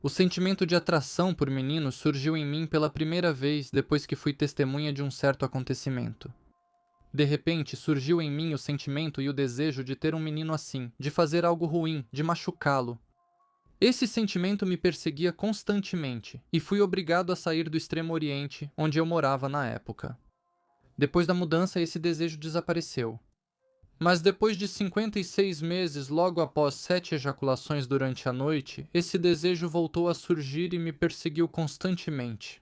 O sentimento de atração por meninos surgiu em mim pela primeira vez depois que fui testemunha de um certo acontecimento. De repente, surgiu em mim o sentimento e o desejo de ter um menino assim, de fazer algo ruim, de machucá-lo. Esse sentimento me perseguia constantemente e fui obrigado a sair do Extremo Oriente, onde eu morava na época. Depois da mudança, esse desejo desapareceu. Mas depois de 56 meses, logo após 7 ejaculações durante a noite, esse desejo voltou a surgir e me perseguiu constantemente.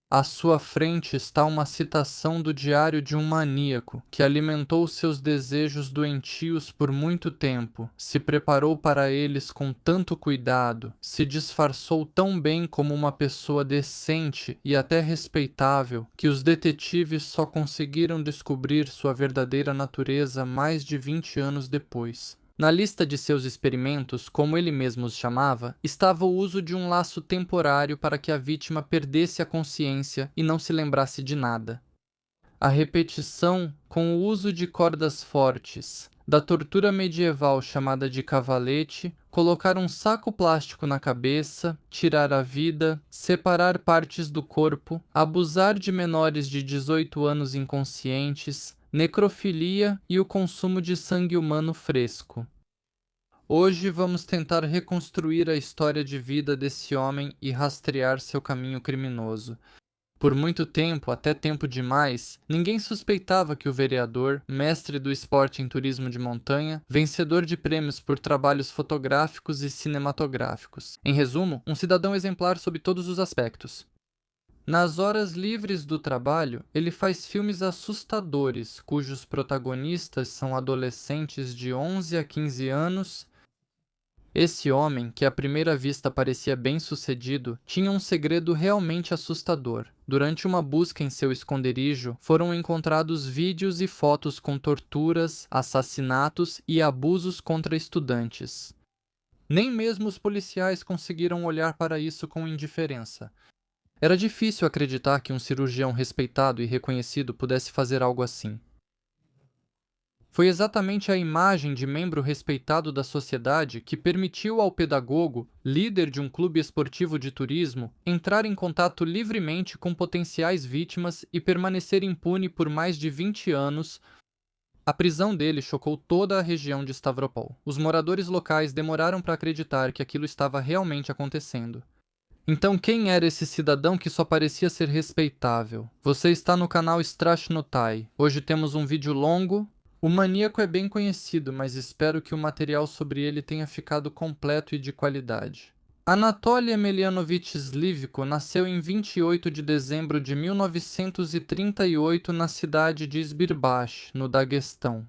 À sua frente está uma citação do diário de um maníaco que alimentou seus desejos doentios por muito tempo, se preparou para eles com tanto cuidado, se disfarçou tão bem como uma pessoa decente e até respeitável, que os detetives só conseguiram descobrir sua verdadeira natureza mais de 20 anos depois. Na lista de seus experimentos, como ele mesmo os chamava, estava o uso de um laço temporário para que a vítima perdesse a consciência e não se lembrasse de nada. A repetição, com o uso de cordas fortes, da tortura medieval chamada de cavalete, colocar um saco plástico na cabeça, tirar a vida, separar partes do corpo, abusar de menores de 18 anos inconscientes, necrofilia e o consumo de sangue humano fresco. Hoje vamos tentar reconstruir a história de vida desse homem e rastrear seu caminho criminoso. Por muito tempo, até tempo demais, ninguém suspeitava que o vereador, mestre do esporte em turismo de montanha, vencedor de prêmios por trabalhos fotográficos e cinematográficos. Em resumo, um cidadão exemplar sob todos os aspectos. Nas horas livres do trabalho, ele faz filmes assustadores, cujos protagonistas são adolescentes de 11 a 15 anos. Esse homem, que à primeira vista parecia bem-sucedido, tinha um segredo realmente assustador. Durante uma busca em seu esconderijo, foram encontrados vídeos e fotos com torturas, assassinatos e abusos contra estudantes. Nem mesmo os policiais conseguiram olhar para isso com indiferença. Era difícil acreditar que um cirurgião respeitado e reconhecido pudesse fazer algo assim. Foi exatamente a imagem de membro respeitado da sociedade que permitiu ao pedagogo, líder de um clube esportivo de turismo, entrar em contato livremente com potenciais vítimas e permanecer impune por mais de 20 anos. A prisão dele chocou toda a região de Stavropol. Os moradores locais demoraram para acreditar que aquilo estava realmente acontecendo. Então quem era esse cidadão que só parecia ser respeitável? Você está no canal Strashnotai. Hoje temos um vídeo longo. O maníaco é bem conhecido, mas espero que o material sobre ele tenha ficado completo e de qualidade. Anatoly Emelianovich Slivko nasceu em 28 de dezembro de 1938 na cidade de Sbirbach, no Daguestão.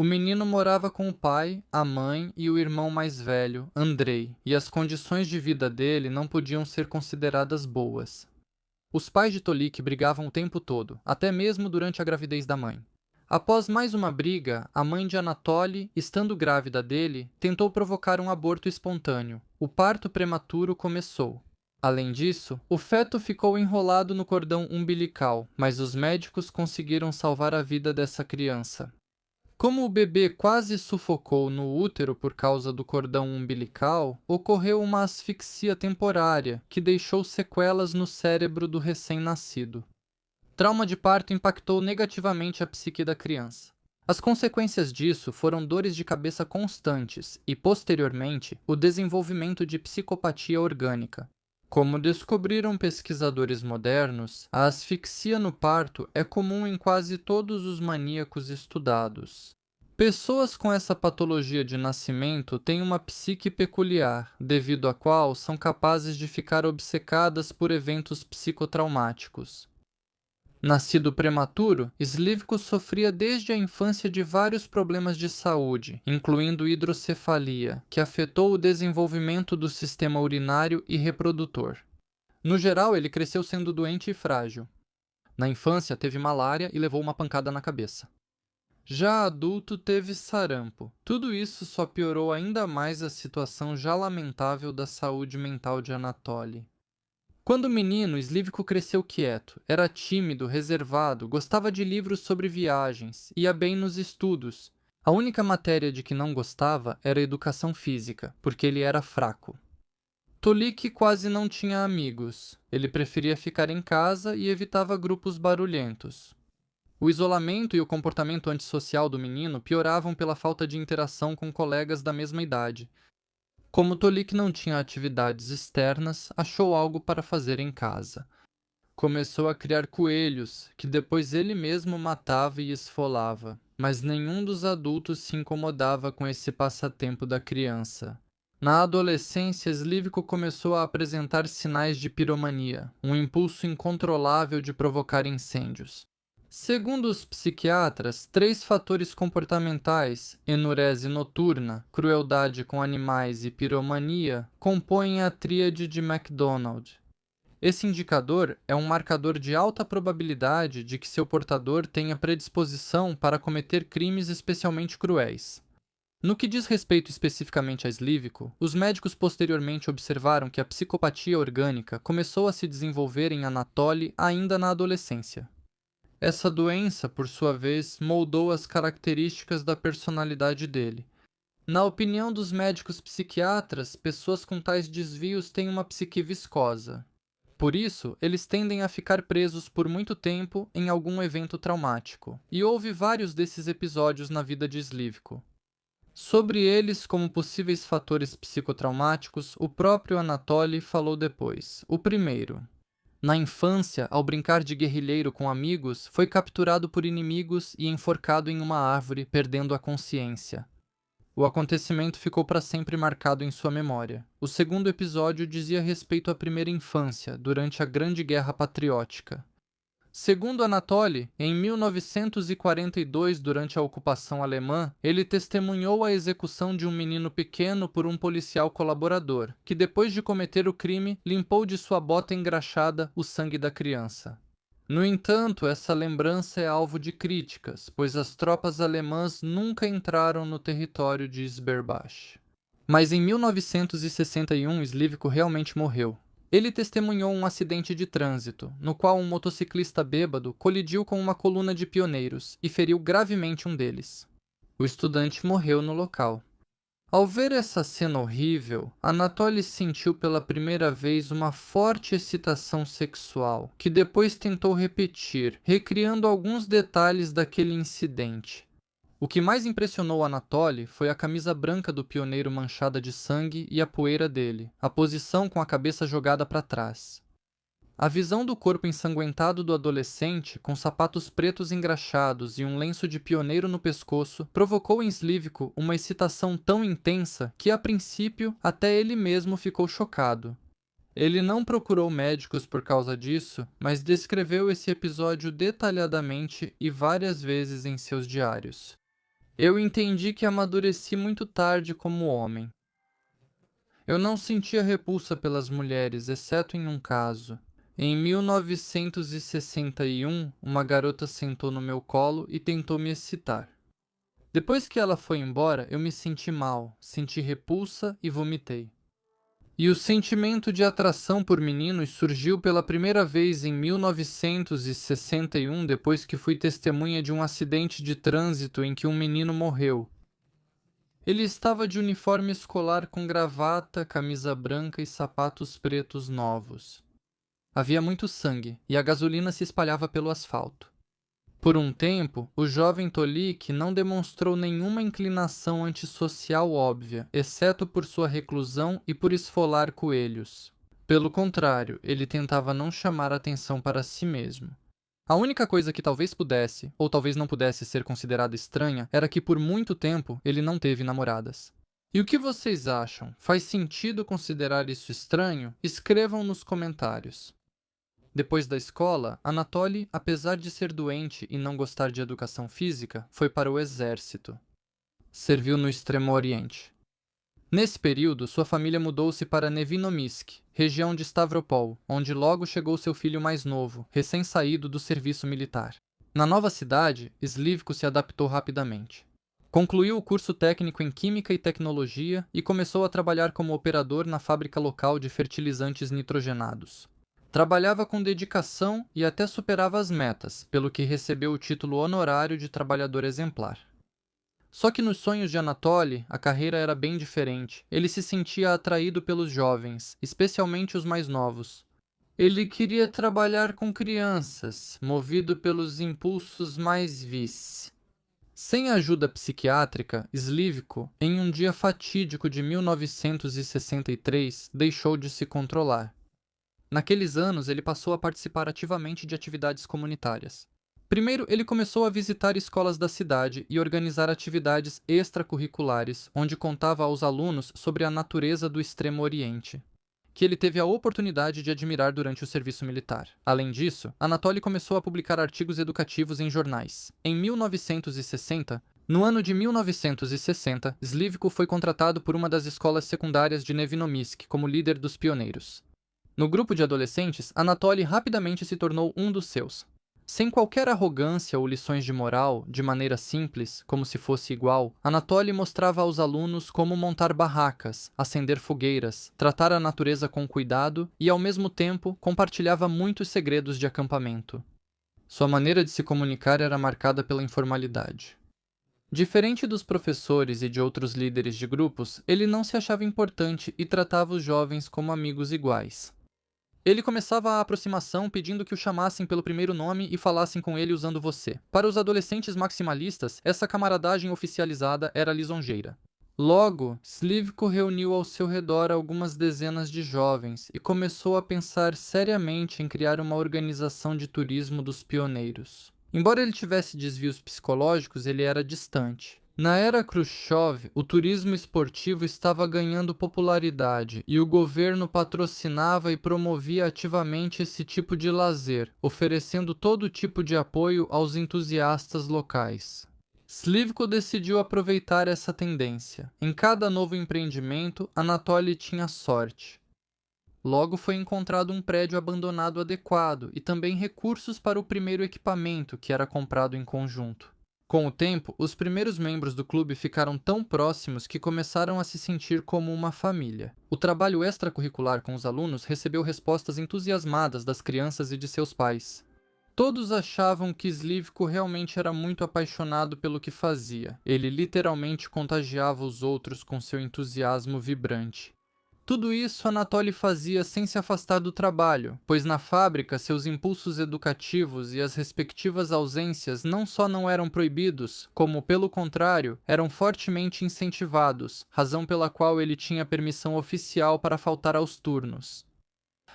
O menino morava com o pai, a mãe e o irmão mais velho, Andrei, e as condições de vida dele não podiam ser consideradas boas. Os pais de Tolik brigavam o tempo todo, até mesmo durante a gravidez da mãe. Após mais uma briga, a mãe de Anatoly, estando grávida dele, tentou provocar um aborto espontâneo. O parto prematuro começou. Além disso, o feto ficou enrolado no cordão umbilical, mas os médicos conseguiram salvar a vida dessa criança. Como o bebê quase sufocou no útero por causa do cordão umbilical, ocorreu uma asfixia temporária, que deixou sequelas no cérebro do recém-nascido. Trauma de parto impactou negativamente a psique da criança. As consequências disso foram dores de cabeça constantes e, posteriormente, o desenvolvimento de psicopatia orgânica. Como descobriram pesquisadores modernos, a asfixia no parto é comum em quase todos os maníacos estudados. Pessoas com essa patologia de nascimento têm uma psique peculiar, devido à qual são capazes de ficar obcecadas por eventos psicotraumáticos. Nascido prematuro, Slivko sofria desde a infância de vários problemas de saúde, incluindo hidrocefalia, que afetou o desenvolvimento do sistema urinário e reprodutor. No geral, ele cresceu sendo doente e frágil. Na infância, teve malária e levou uma pancada na cabeça. Já adulto, teve sarampo. Tudo isso só piorou ainda mais a situação já lamentável da saúde mental de Anatoly. Quando menino, Slivko cresceu quieto. Era tímido, reservado, gostava de livros sobre viagens, ia bem nos estudos. A única matéria de que não gostava era educação física, porque ele era fraco. Tolik quase não tinha amigos. Ele preferia ficar em casa e evitava grupos barulhentos. O isolamento e o comportamento antissocial do menino pioravam pela falta de interação com colegas da mesma idade. Como Tolik não tinha atividades externas, achou algo para fazer em casa. Começou a criar coelhos, que depois ele mesmo matava e esfolava, mas nenhum dos adultos se incomodava com esse passatempo da criança. Na adolescência, Slivko começou a apresentar sinais de piromania, um impulso incontrolável de provocar incêndios. Segundo os psiquiatras, 3 fatores comportamentais, enurese noturna, crueldade com animais e piromania, compõem a tríade de MacDonald. Esse indicador é um marcador de alta probabilidade de que seu portador tenha predisposição para cometer crimes especialmente cruéis. No que diz respeito especificamente a Slivko, os médicos posteriormente observaram que a psicopatia orgânica começou a se desenvolver em Anatoly ainda na adolescência. Essa doença, por sua vez, moldou as características da personalidade dele. Na opinião dos médicos psiquiatras, pessoas com tais desvios têm uma psique viscosa. Por isso, eles tendem a ficar presos por muito tempo em algum evento traumático, e houve vários desses episódios na vida de Slivko. Sobre eles, como possíveis fatores psicotraumáticos, o próprio Anatoly falou depois. O primeiro: na infância, ao brincar de guerrilheiro com amigos, foi capturado por inimigos e enforcado em uma árvore, perdendo a consciência. O acontecimento ficou para sempre marcado em sua memória. O segundo episódio dizia respeito à primeira infância, durante a Grande Guerra Patriótica. Segundo Anatoly, em 1942, durante a ocupação alemã, ele testemunhou a execução de um menino pequeno por um policial colaborador, que depois de cometer o crime, limpou de sua bota engraxada o sangue da criança. No entanto, essa lembrança é alvo de críticas, pois as tropas alemãs nunca entraram no território de Sberbash. Mas em 1961, Slivko realmente morreu. Ele testemunhou um acidente de trânsito, no qual um motociclista bêbado colidiu com uma coluna de pioneiros e feriu gravemente um deles. O estudante morreu no local. Ao ver essa cena horrível, Anatoly sentiu pela primeira vez uma forte excitação sexual, que depois tentou repetir, recriando alguns detalhes daquele incidente. O que mais impressionou Anatoly foi a camisa branca do pioneiro manchada de sangue e a poeira dele, a posição com a cabeça jogada para trás. A visão do corpo ensanguentado do adolescente, com sapatos pretos engraxados e um lenço de pioneiro no pescoço, provocou em Slivko uma excitação tão intensa que, a princípio, até ele mesmo ficou chocado. Ele não procurou médicos por causa disso, mas descreveu esse episódio detalhadamente e várias vezes em seus diários. Eu entendi que amadureci muito tarde como homem. Eu não sentia repulsa pelas mulheres, exceto em um caso. Em 1961, uma garota sentou no meu colo e tentou me excitar. Depois que ela foi embora, eu me senti mal, senti repulsa e vomitei. E o sentimento de atração por meninos surgiu pela primeira vez em 1961, depois que fui testemunha de um acidente de trânsito em que um menino morreu. Ele estava de uniforme escolar com gravata, camisa branca e sapatos pretos novos. Havia muito sangue, e a gasolina se espalhava pelo asfalto. Por um tempo, o jovem Tolik não demonstrou nenhuma inclinação antissocial óbvia, exceto por sua reclusão e por esfolar coelhos. Pelo contrário, ele tentava não chamar atenção para si mesmo. A única coisa que talvez pudesse, ou talvez não pudesse ser considerada estranha, era que por muito tempo ele não teve namoradas. E o que vocês acham? Faz sentido considerar isso estranho? Escrevam nos comentários. Depois da escola, Anatoly, apesar de ser doente e não gostar de educação física, foi para o exército. Serviu no Extremo Oriente. Nesse período, sua família mudou-se para Nevinomysk, região de Stavropol, onde logo chegou seu filho mais novo, recém-saído do serviço militar. Na nova cidade, Slivko se adaptou rapidamente. Concluiu o curso técnico em Química e Tecnologia e começou a trabalhar como operador na fábrica local de fertilizantes nitrogenados. Trabalhava com dedicação e até superava as metas, pelo que recebeu o título honorário de trabalhador exemplar. Só que nos sonhos de Anatoly, a carreira era bem diferente. Ele se sentia atraído pelos jovens, especialmente os mais novos. Ele queria trabalhar com crianças, movido pelos impulsos mais vis. Sem ajuda psiquiátrica, Slivko, em um dia fatídico de 1963, deixou de se controlar. Naqueles anos, ele passou a participar ativamente de atividades comunitárias. Primeiro, ele começou a visitar escolas da cidade e organizar atividades extracurriculares, onde contava aos alunos sobre a natureza do Extremo Oriente, que ele teve a oportunidade de admirar durante o serviço militar. Além disso, Anatoly começou a publicar artigos educativos em jornais. Em 1960, no ano de 1960, Slivko foi contratado por uma das escolas secundárias de Nevinomisk como líder dos pioneiros. No grupo de adolescentes, Anatoly rapidamente se tornou um dos seus. Sem qualquer arrogância ou lições de moral, de maneira simples, como se fosse igual, Anatoly mostrava aos alunos como montar barracas, acender fogueiras, tratar a natureza com cuidado e, ao mesmo tempo, compartilhava muitos segredos de acampamento. Sua maneira de se comunicar era marcada pela informalidade. Diferente dos professores e de outros líderes de grupos, ele não se achava importante e tratava os jovens como amigos iguais. Ele começava a aproximação pedindo que o chamassem pelo primeiro nome e falassem com ele usando você. Para os adolescentes maximalistas, essa camaradagem oficializada era lisonjeira. Logo, Slivko reuniu ao seu redor algumas dezenas de jovens e começou a pensar seriamente em criar uma organização de turismo dos pioneiros. Embora ele tivesse desvios psicológicos, ele era distante. Na era Khrushchev, o turismo esportivo estava ganhando popularidade e o governo patrocinava e promovia ativamente esse tipo de lazer, oferecendo todo tipo de apoio aos entusiastas locais. Slivko decidiu aproveitar essa tendência. Em cada novo empreendimento, Anatoly tinha sorte. Logo foi encontrado um prédio abandonado adequado e também recursos para o primeiro equipamento, que era comprado em conjunto. Com o tempo, os primeiros membros do clube ficaram tão próximos que começaram a se sentir como uma família. O trabalho extracurricular com os alunos recebeu respostas entusiasmadas das crianças e de seus pais. Todos achavam que Slivko realmente era muito apaixonado pelo que fazia. Ele literalmente contagiava os outros com seu entusiasmo vibrante. Tudo isso Anatoly fazia sem se afastar do trabalho, pois na fábrica seus impulsos educativos e as respectivas ausências não só não eram proibidos, como, pelo contrário, eram fortemente incentivados, razão pela qual ele tinha permissão oficial para faltar aos turnos.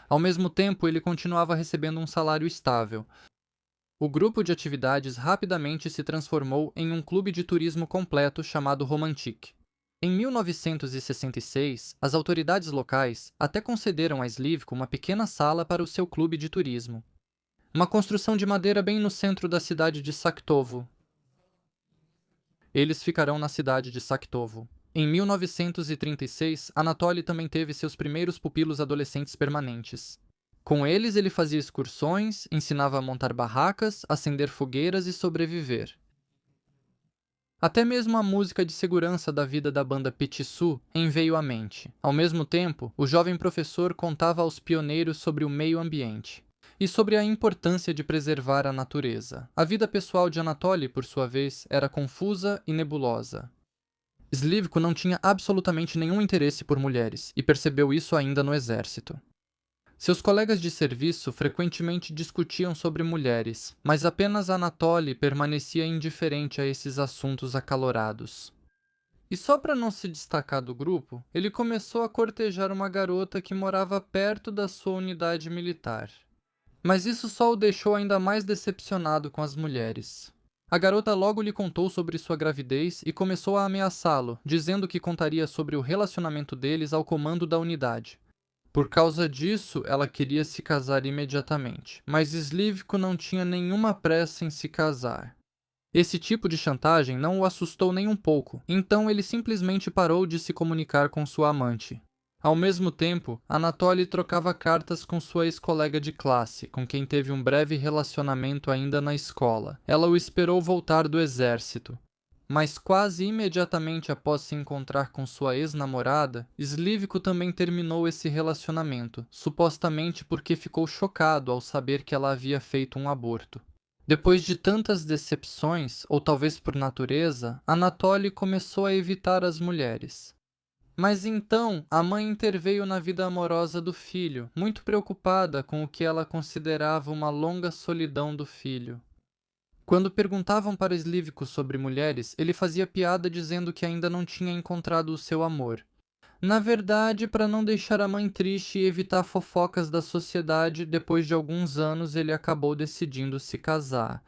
Ao mesmo tempo, ele continuava recebendo um salário estável. O grupo de atividades rapidamente se transformou em um clube de turismo completo chamado Romantik. Em 1966, as autoridades locais até concederam a Slivko uma pequena sala para o seu clube de turismo. Uma construção de madeira bem no centro da cidade de Sakhtovo. Eles ficarão na cidade de Sakhtovo. Em 1936, Anatoly também teve seus primeiros pupilos adolescentes permanentes. Com eles, ele fazia excursões, ensinava a montar barracas, acender fogueiras e sobreviver. Até mesmo a música de segurança da vida da banda Petitsu veio à mente. Ao mesmo tempo, o jovem professor contava aos pioneiros sobre o meio ambiente e sobre a importância de preservar a natureza. A vida pessoal de Anatoly, por sua vez, era confusa e nebulosa. Slivko não tinha absolutamente nenhum interesse por mulheres e percebeu isso ainda no exército. Seus colegas de serviço frequentemente discutiam sobre mulheres, mas apenas Anatoly permanecia indiferente a esses assuntos acalorados. E só para não se destacar do grupo, ele começou a cortejar uma garota que morava perto da sua unidade militar. Mas isso só o deixou ainda mais decepcionado com as mulheres. A garota logo lhe contou sobre sua gravidez e começou a ameaçá-lo, dizendo que contaria sobre o relacionamento deles ao comando da unidade. Por causa disso, ela queria se casar imediatamente, mas Slivko não tinha nenhuma pressa em se casar. Esse tipo de chantagem não o assustou nem um pouco, então ele simplesmente parou de se comunicar com sua amante. Ao mesmo tempo, Anatoly trocava cartas com sua ex-colega de classe, com quem teve um breve relacionamento ainda na escola. Ela o esperou voltar do exército. Mas quase imediatamente após se encontrar com sua ex-namorada, Slivko também terminou esse relacionamento, supostamente porque ficou chocado ao saber que ela havia feito um aborto. Depois de tantas decepções, ou talvez por natureza, Anatoly começou a evitar as mulheres. Mas então, a mãe interveio na vida amorosa do filho, muito preocupada com o que ela considerava uma longa solidão do filho. Quando perguntavam para Slivko sobre mulheres, ele fazia piada dizendo que ainda não tinha encontrado o seu amor. Na verdade, para não deixar a mãe triste e evitar fofocas da sociedade, depois de alguns anos ele acabou decidindo se casar.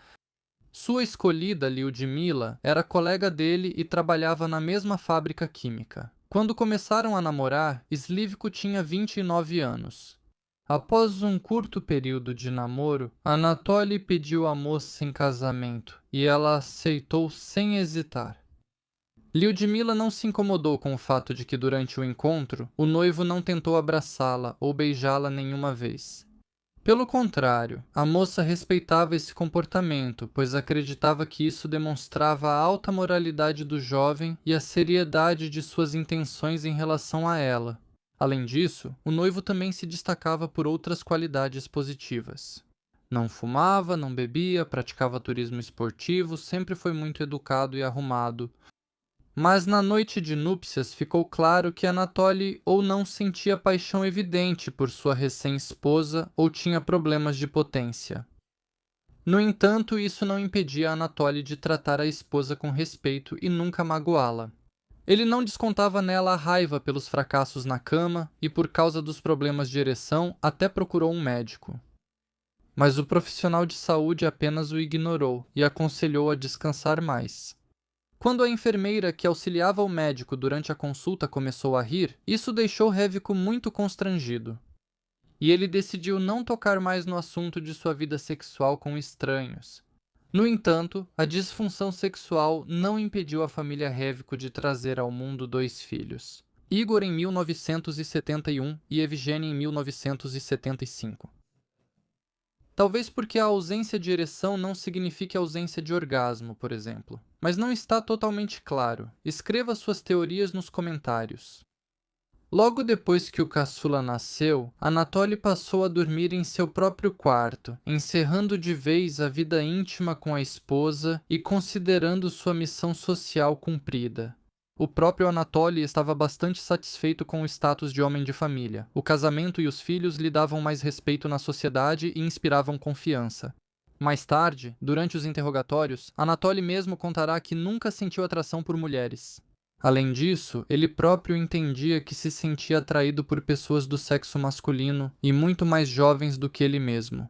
Sua escolhida, Lyudmila, era colega dele e trabalhava na mesma fábrica química. Quando começaram a namorar, Slivko tinha 29 anos. Após um curto período de namoro, Anatoly pediu a moça em casamento e ela aceitou sem hesitar. Lyudmila não se incomodou com o fato de que durante o encontro, o noivo não tentou abraçá-la ou beijá-la nenhuma vez. Pelo contrário, a moça respeitava esse comportamento, pois acreditava que isso demonstrava a alta moralidade do jovem e a seriedade de suas intenções em relação a ela. Além disso, o noivo também se destacava por outras qualidades positivas. Não fumava, não bebia, praticava turismo esportivo, sempre foi muito educado e arrumado. Mas na noite de núpcias ficou claro que Anatoly ou não sentia paixão evidente por sua recém-esposa ou tinha problemas de potência. No entanto, isso não impedia Anatoly de tratar a esposa com respeito e nunca magoá-la. Ele não descontava nela a raiva pelos fracassos na cama e por causa dos problemas de ereção até procurou um médico. Mas o profissional de saúde apenas o ignorou e aconselhou a descansar mais. Quando a enfermeira que auxiliava o médico durante a consulta começou a rir, isso deixou Reviko muito constrangido. E ele decidiu não tocar mais no assunto de sua vida sexual com estranhos. No entanto, a disfunção sexual não impediu a família Reviko de trazer ao mundo 2 filhos. Igor em 1971 e Evgeny em 1975. Talvez porque a ausência de ereção não signifique ausência de orgasmo, por exemplo. Mas não está totalmente claro. Escreva suas teorias nos comentários. Logo depois que o caçula nasceu, Anatoly passou a dormir em seu próprio quarto, encerrando de vez a vida íntima com a esposa e considerando sua missão social cumprida. O próprio Anatoly estava bastante satisfeito com o status de homem de família. O casamento e os filhos lhe davam mais respeito na sociedade e inspiravam confiança. Mais tarde, durante os interrogatórios, Anatoly mesmo contará que nunca sentiu atração por mulheres. Além disso, ele próprio entendia que se sentia atraído por pessoas do sexo masculino e muito mais jovens do que ele mesmo.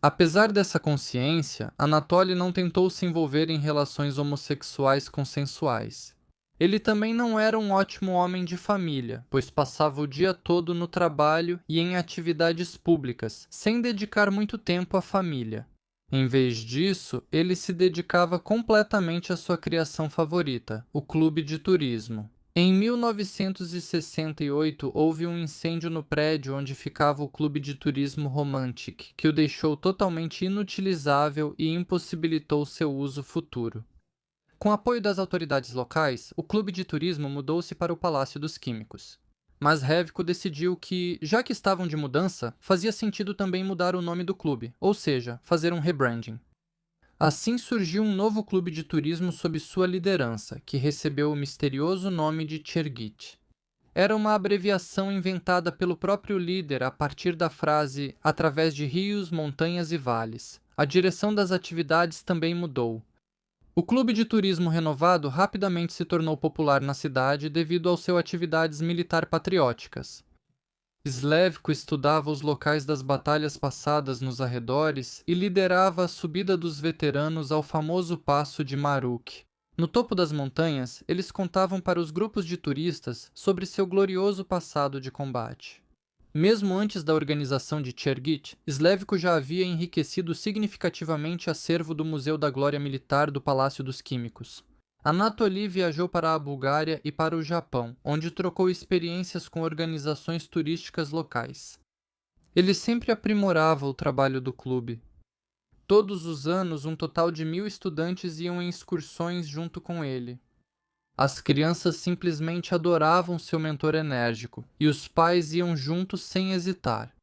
Apesar dessa consciência, Anatoly não tentou se envolver em relações homossexuais consensuais. Ele também não era um ótimo homem de família, pois passava o dia todo no trabalho e em atividades públicas, sem dedicar muito tempo à família. Em vez disso, ele se dedicava completamente à sua criação favorita, o clube de turismo. Em 1968, houve um incêndio no prédio onde ficava o clube de turismo Romantic, que o deixou totalmente inutilizável e impossibilitou seu uso futuro. Com apoio das autoridades locais, o clube de turismo mudou-se para o Palácio dos Químicos. Mas Revko decidiu que, já que estavam de mudança, fazia sentido também mudar o nome do clube, ou seja, fazer um rebranding. Assim surgiu um novo clube de turismo sob sua liderança, que recebeu o misterioso nome de Chergit. Era uma abreviação inventada pelo próprio líder a partir da frase "através de rios, montanhas e vales". A direção das atividades também mudou. O clube de turismo renovado rapidamente se tornou popular na cidade devido às suas atividades militar-patrióticas. Slevko estudava os locais das batalhas passadas nos arredores e liderava a subida dos veteranos ao famoso passo de Maruk. No topo das montanhas, eles contavam para os grupos de turistas sobre seu glorioso passado de combate. Mesmo antes da organização de Chergit, Slevko já havia enriquecido significativamente o acervo do Museu da Glória Militar do Palácio dos Químicos. Anatoly viajou para a Bulgária e para o Japão, onde trocou experiências com organizações turísticas locais. Ele sempre aprimorava o trabalho do clube. Todos os anos, um total de 1.000 estudantes iam em excursões junto com ele. As crianças simplesmente adoravam seu mentor enérgico, e os pais iam juntos sem hesitar.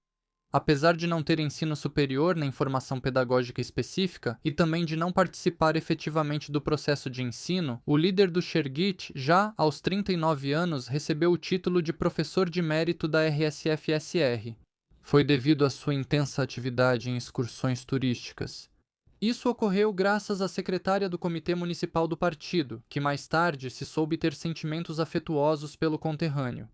Apesar de não ter ensino superior nem formação pedagógica específica e também de não participar efetivamente do processo de ensino, o líder do Shergit, já aos 39 anos, recebeu o título de professor de mérito da RSFSR. Foi devido à sua intensa atividade em excursões turísticas. Isso ocorreu graças à secretária do Comitê Municipal do partido, que mais tarde se soube ter sentimentos afetuosos pelo conterrâneo.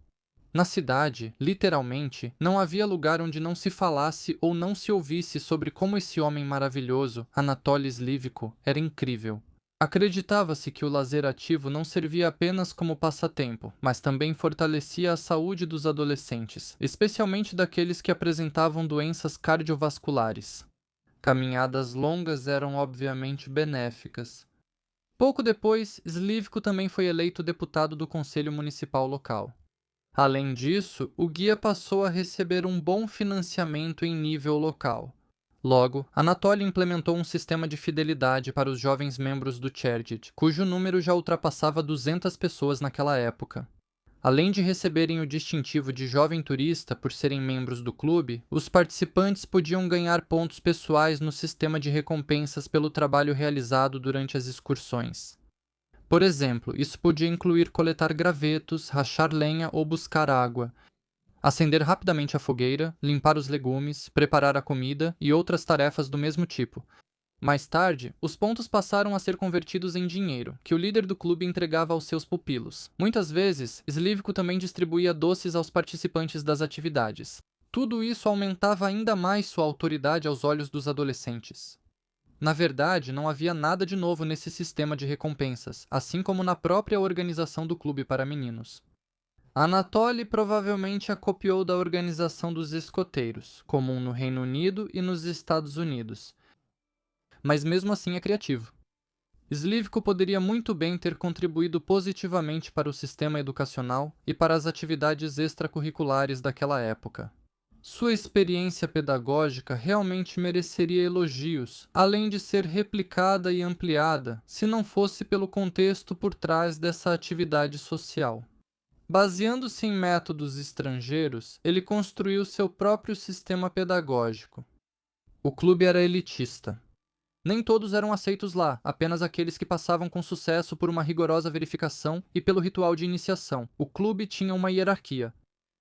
Na cidade, literalmente, não havia lugar onde não se falasse ou não se ouvisse sobre como esse homem maravilhoso, Anatoly Slivko, era incrível. Acreditava-se que o lazer ativo não servia apenas como passatempo, mas também fortalecia a saúde dos adolescentes, especialmente daqueles que apresentavam doenças cardiovasculares. Caminhadas longas eram obviamente benéficas. Pouco depois, Slivko também foi eleito deputado do Conselho Municipal local. Além disso, o guia passou a receber um bom financiamento em nível local. Logo, Anatoly implementou um sistema de fidelidade para os jovens membros do Shergit, cujo número já ultrapassava 200 pessoas naquela época. Além de receberem o distintivo de jovem turista por serem membros do clube, os participantes podiam ganhar pontos pessoais no sistema de recompensas pelo trabalho realizado durante as excursões. Por exemplo, isso podia incluir coletar gravetos, rachar lenha ou buscar água, acender rapidamente a fogueira, limpar os legumes, preparar a comida e outras tarefas do mesmo tipo. Mais tarde, os pontos passaram a ser convertidos em dinheiro, que o líder do clube entregava aos seus pupilos. Muitas vezes, Slivko também distribuía doces aos participantes das atividades. Tudo isso aumentava ainda mais sua autoridade aos olhos dos adolescentes. Na verdade, não havia nada de novo nesse sistema de recompensas, assim como na própria organização do clube para meninos. Anatoly provavelmente a copiou da organização dos escoteiros, comum no Reino Unido e nos Estados Unidos. Mas mesmo assim é criativo. Slivko poderia muito bem ter contribuído positivamente para o sistema educacional e para as atividades extracurriculares daquela época. Sua experiência pedagógica realmente mereceria elogios, além de ser replicada e ampliada, se não fosse pelo contexto por trás dessa atividade social. Baseando-se em métodos estrangeiros, ele construiu seu próprio sistema pedagógico. O clube era elitista. Nem todos eram aceitos lá, apenas aqueles que passavam com sucesso por uma rigorosa verificação e pelo ritual de iniciação. O clube tinha uma hierarquia.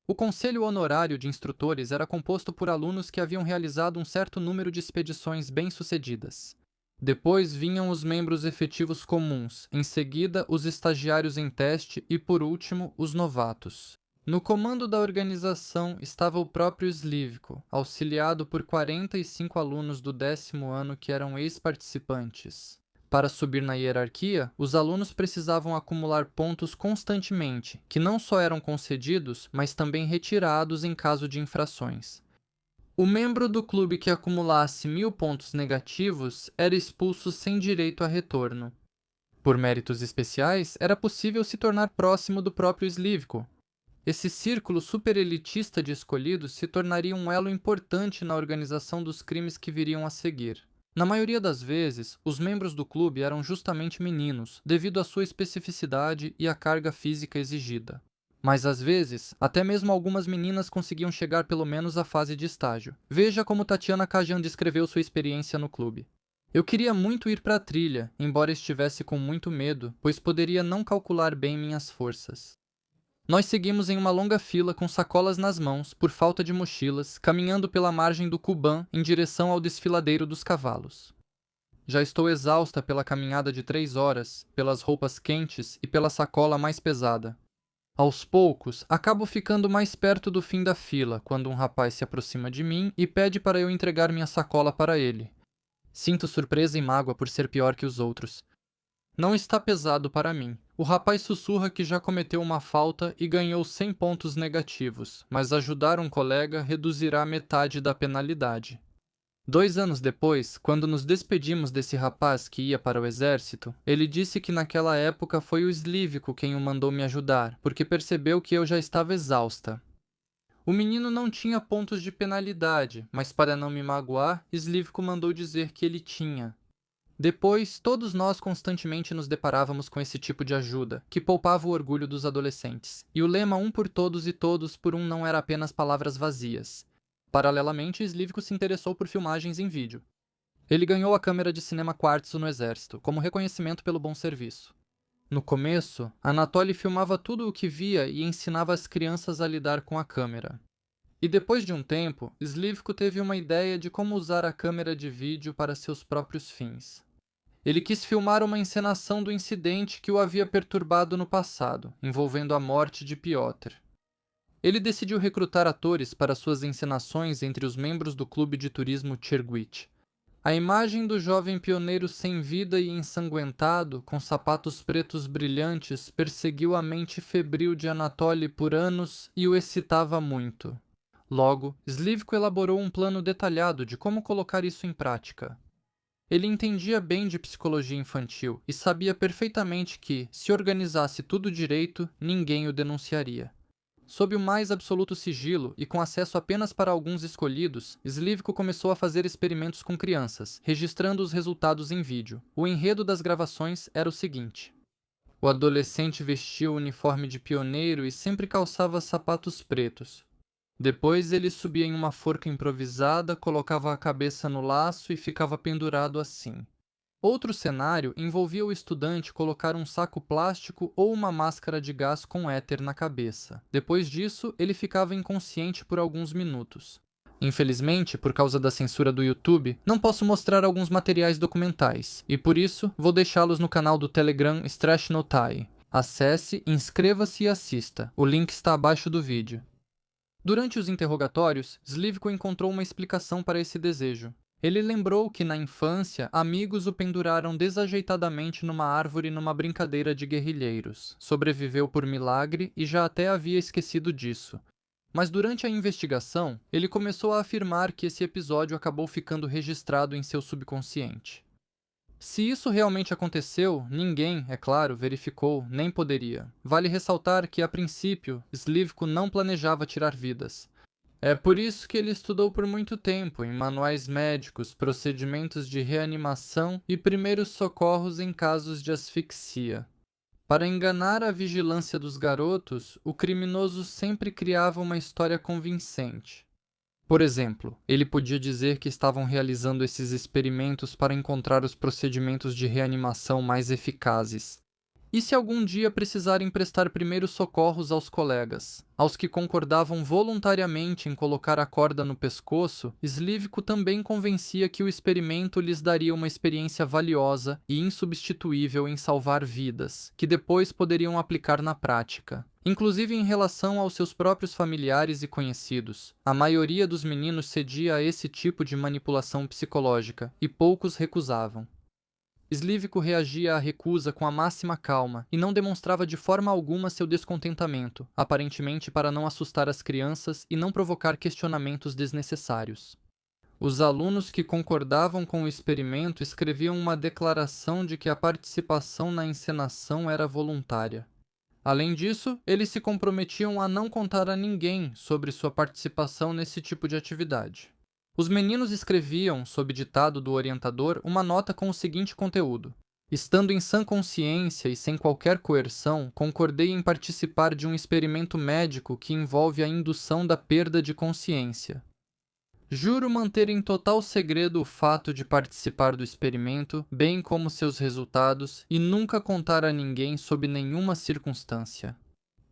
O conselho honorário de instrutores era composto por alunos que haviam realizado um certo número de expedições bem-sucedidas. Depois vinham os membros efetivos comuns, em seguida os estagiários em teste e, por último, os novatos. No comando da organização estava o próprio Slivko, auxiliado por 45 alunos do 10º ano que eram ex-participantes. Para subir na hierarquia, os alunos precisavam acumular pontos constantemente, que não só eram concedidos, mas também retirados em caso de infrações. O membro do clube que acumulasse 1000 pontos negativos era expulso sem direito a retorno. Por méritos especiais, era possível se tornar próximo do próprio Slivko. Esse círculo superelitista de escolhidos se tornaria um elo importante na organização dos crimes que viriam a seguir. Na maioria das vezes, os membros do clube eram justamente meninos, devido à sua especificidade e à carga física exigida. Mas às vezes, até mesmo algumas meninas conseguiam chegar pelo menos à fase de estágio. Veja como Tatiana Kajan descreveu sua experiência no clube. Eu queria muito ir para a trilha, embora estivesse com muito medo, pois poderia não calcular bem minhas forças. Nós seguimos em uma longa fila com sacolas nas mãos, por falta de mochilas, caminhando pela margem do Kuban em direção ao desfiladeiro dos cavalos. Já estou exausta pela caminhada de 3 horas, pelas roupas quentes e pela sacola mais pesada. Aos poucos, acabo ficando mais perto do fim da fila, quando um rapaz se aproxima de mim e pede para eu entregar minha sacola para ele. Sinto surpresa e mágoa por ser pior que os outros. Não está pesado para mim. O rapaz sussurra que já cometeu uma falta e ganhou 100 pontos negativos, mas ajudar um colega reduzirá metade da penalidade. 2 anos depois, quando nos despedimos desse rapaz que ia para o exército, ele disse que naquela época foi o Slivko quem o mandou me ajudar, porque percebeu que eu já estava exausta. O menino não tinha pontos de penalidade, mas para não me magoar, Slivko mandou dizer que ele tinha. Depois, todos nós constantemente nos deparávamos com esse tipo de ajuda, que poupava o orgulho dos adolescentes. E o lema um por todos e todos por um não era apenas palavras vazias. Paralelamente, Slivko se interessou por filmagens em vídeo. Ele ganhou a câmera de cinema Quartzo no exército, como reconhecimento pelo bom serviço. No começo, Anatoly filmava tudo o que via e ensinava as crianças a lidar com a câmera. E depois de um tempo, Slivko teve uma ideia de como usar a câmera de vídeo para seus próprios fins. Ele quis filmar uma encenação do incidente que o havia perturbado no passado, envolvendo a morte de Piotr. Ele decidiu recrutar atores para suas encenações entre os membros do clube de turismo Cherguit. A imagem do jovem pioneiro sem vida e ensanguentado, com sapatos pretos brilhantes, perseguiu a mente febril de Anatoly por anos e o excitava muito. Logo, Slivko elaborou um plano detalhado de como colocar isso em prática. Ele entendia bem de psicologia infantil e sabia perfeitamente que, se organizasse tudo direito, ninguém o denunciaria. Sob o mais absoluto sigilo e com acesso apenas para alguns escolhidos, Slivko começou a fazer experimentos com crianças, registrando os resultados em vídeo. O enredo das gravações era o seguinte: o adolescente vestia o uniforme de pioneiro e sempre calçava sapatos pretos. Depois ele subia em uma forca improvisada, colocava a cabeça no laço e ficava pendurado assim. Outro cenário envolvia o estudante colocar um saco plástico ou uma máscara de gás com éter na cabeça. Depois disso, ele ficava inconsciente por alguns minutos. Infelizmente, por causa da censura do YouTube, não posso mostrar alguns materiais documentais, e por isso vou deixá-los no canal do Telegram Strashnotai. Acesse, inscreva-se e assista. O link está abaixo do vídeo. Durante os interrogatórios, Slivko encontrou uma explicação para esse desejo. Ele lembrou que, na infância, amigos o penduraram desajeitadamente numa árvore numa brincadeira de guerrilheiros. Sobreviveu por milagre e já até havia esquecido disso. Mas durante a investigação, ele começou a afirmar que esse episódio acabou ficando registrado em seu subconsciente. Se isso realmente aconteceu, ninguém, é claro, verificou, nem poderia. Vale ressaltar que, a princípio, Slivko não planejava tirar vidas. É por isso que ele estudou por muito tempo em manuais médicos, procedimentos de reanimação e primeiros socorros em casos de asfixia. Para enganar a vigilância dos garotos, o criminoso sempre criava uma história convincente. Por exemplo, ele podia dizer que estavam realizando esses experimentos para encontrar os procedimentos de reanimação mais eficazes. E se algum dia precisarem prestar primeiros socorros aos colegas? Aos que concordavam voluntariamente em colocar a corda no pescoço, Slivko também convencia que o experimento lhes daria uma experiência valiosa e insubstituível em salvar vidas, que depois poderiam aplicar na prática. Inclusive em relação aos seus próprios familiares e conhecidos. A maioria dos meninos cedia a esse tipo de manipulação psicológica, e poucos recusavam. Slivko reagia à recusa com a máxima calma e não demonstrava de forma alguma seu descontentamento, aparentemente para não assustar as crianças e não provocar questionamentos desnecessários. Os alunos que concordavam com o experimento escreviam uma declaração de que a participação na encenação era voluntária. Além disso, eles se comprometiam a não contar a ninguém sobre sua participação nesse tipo de atividade. Os meninos escreviam, sob ditado do orientador, uma nota com o seguinte conteúdo: estando em sã consciência e sem qualquer coerção, concordei em participar de um experimento médico que envolve a indução da perda de consciência. Juro manter em total segredo o fato de participar do experimento, bem como seus resultados, e nunca contar a ninguém sob nenhuma circunstância.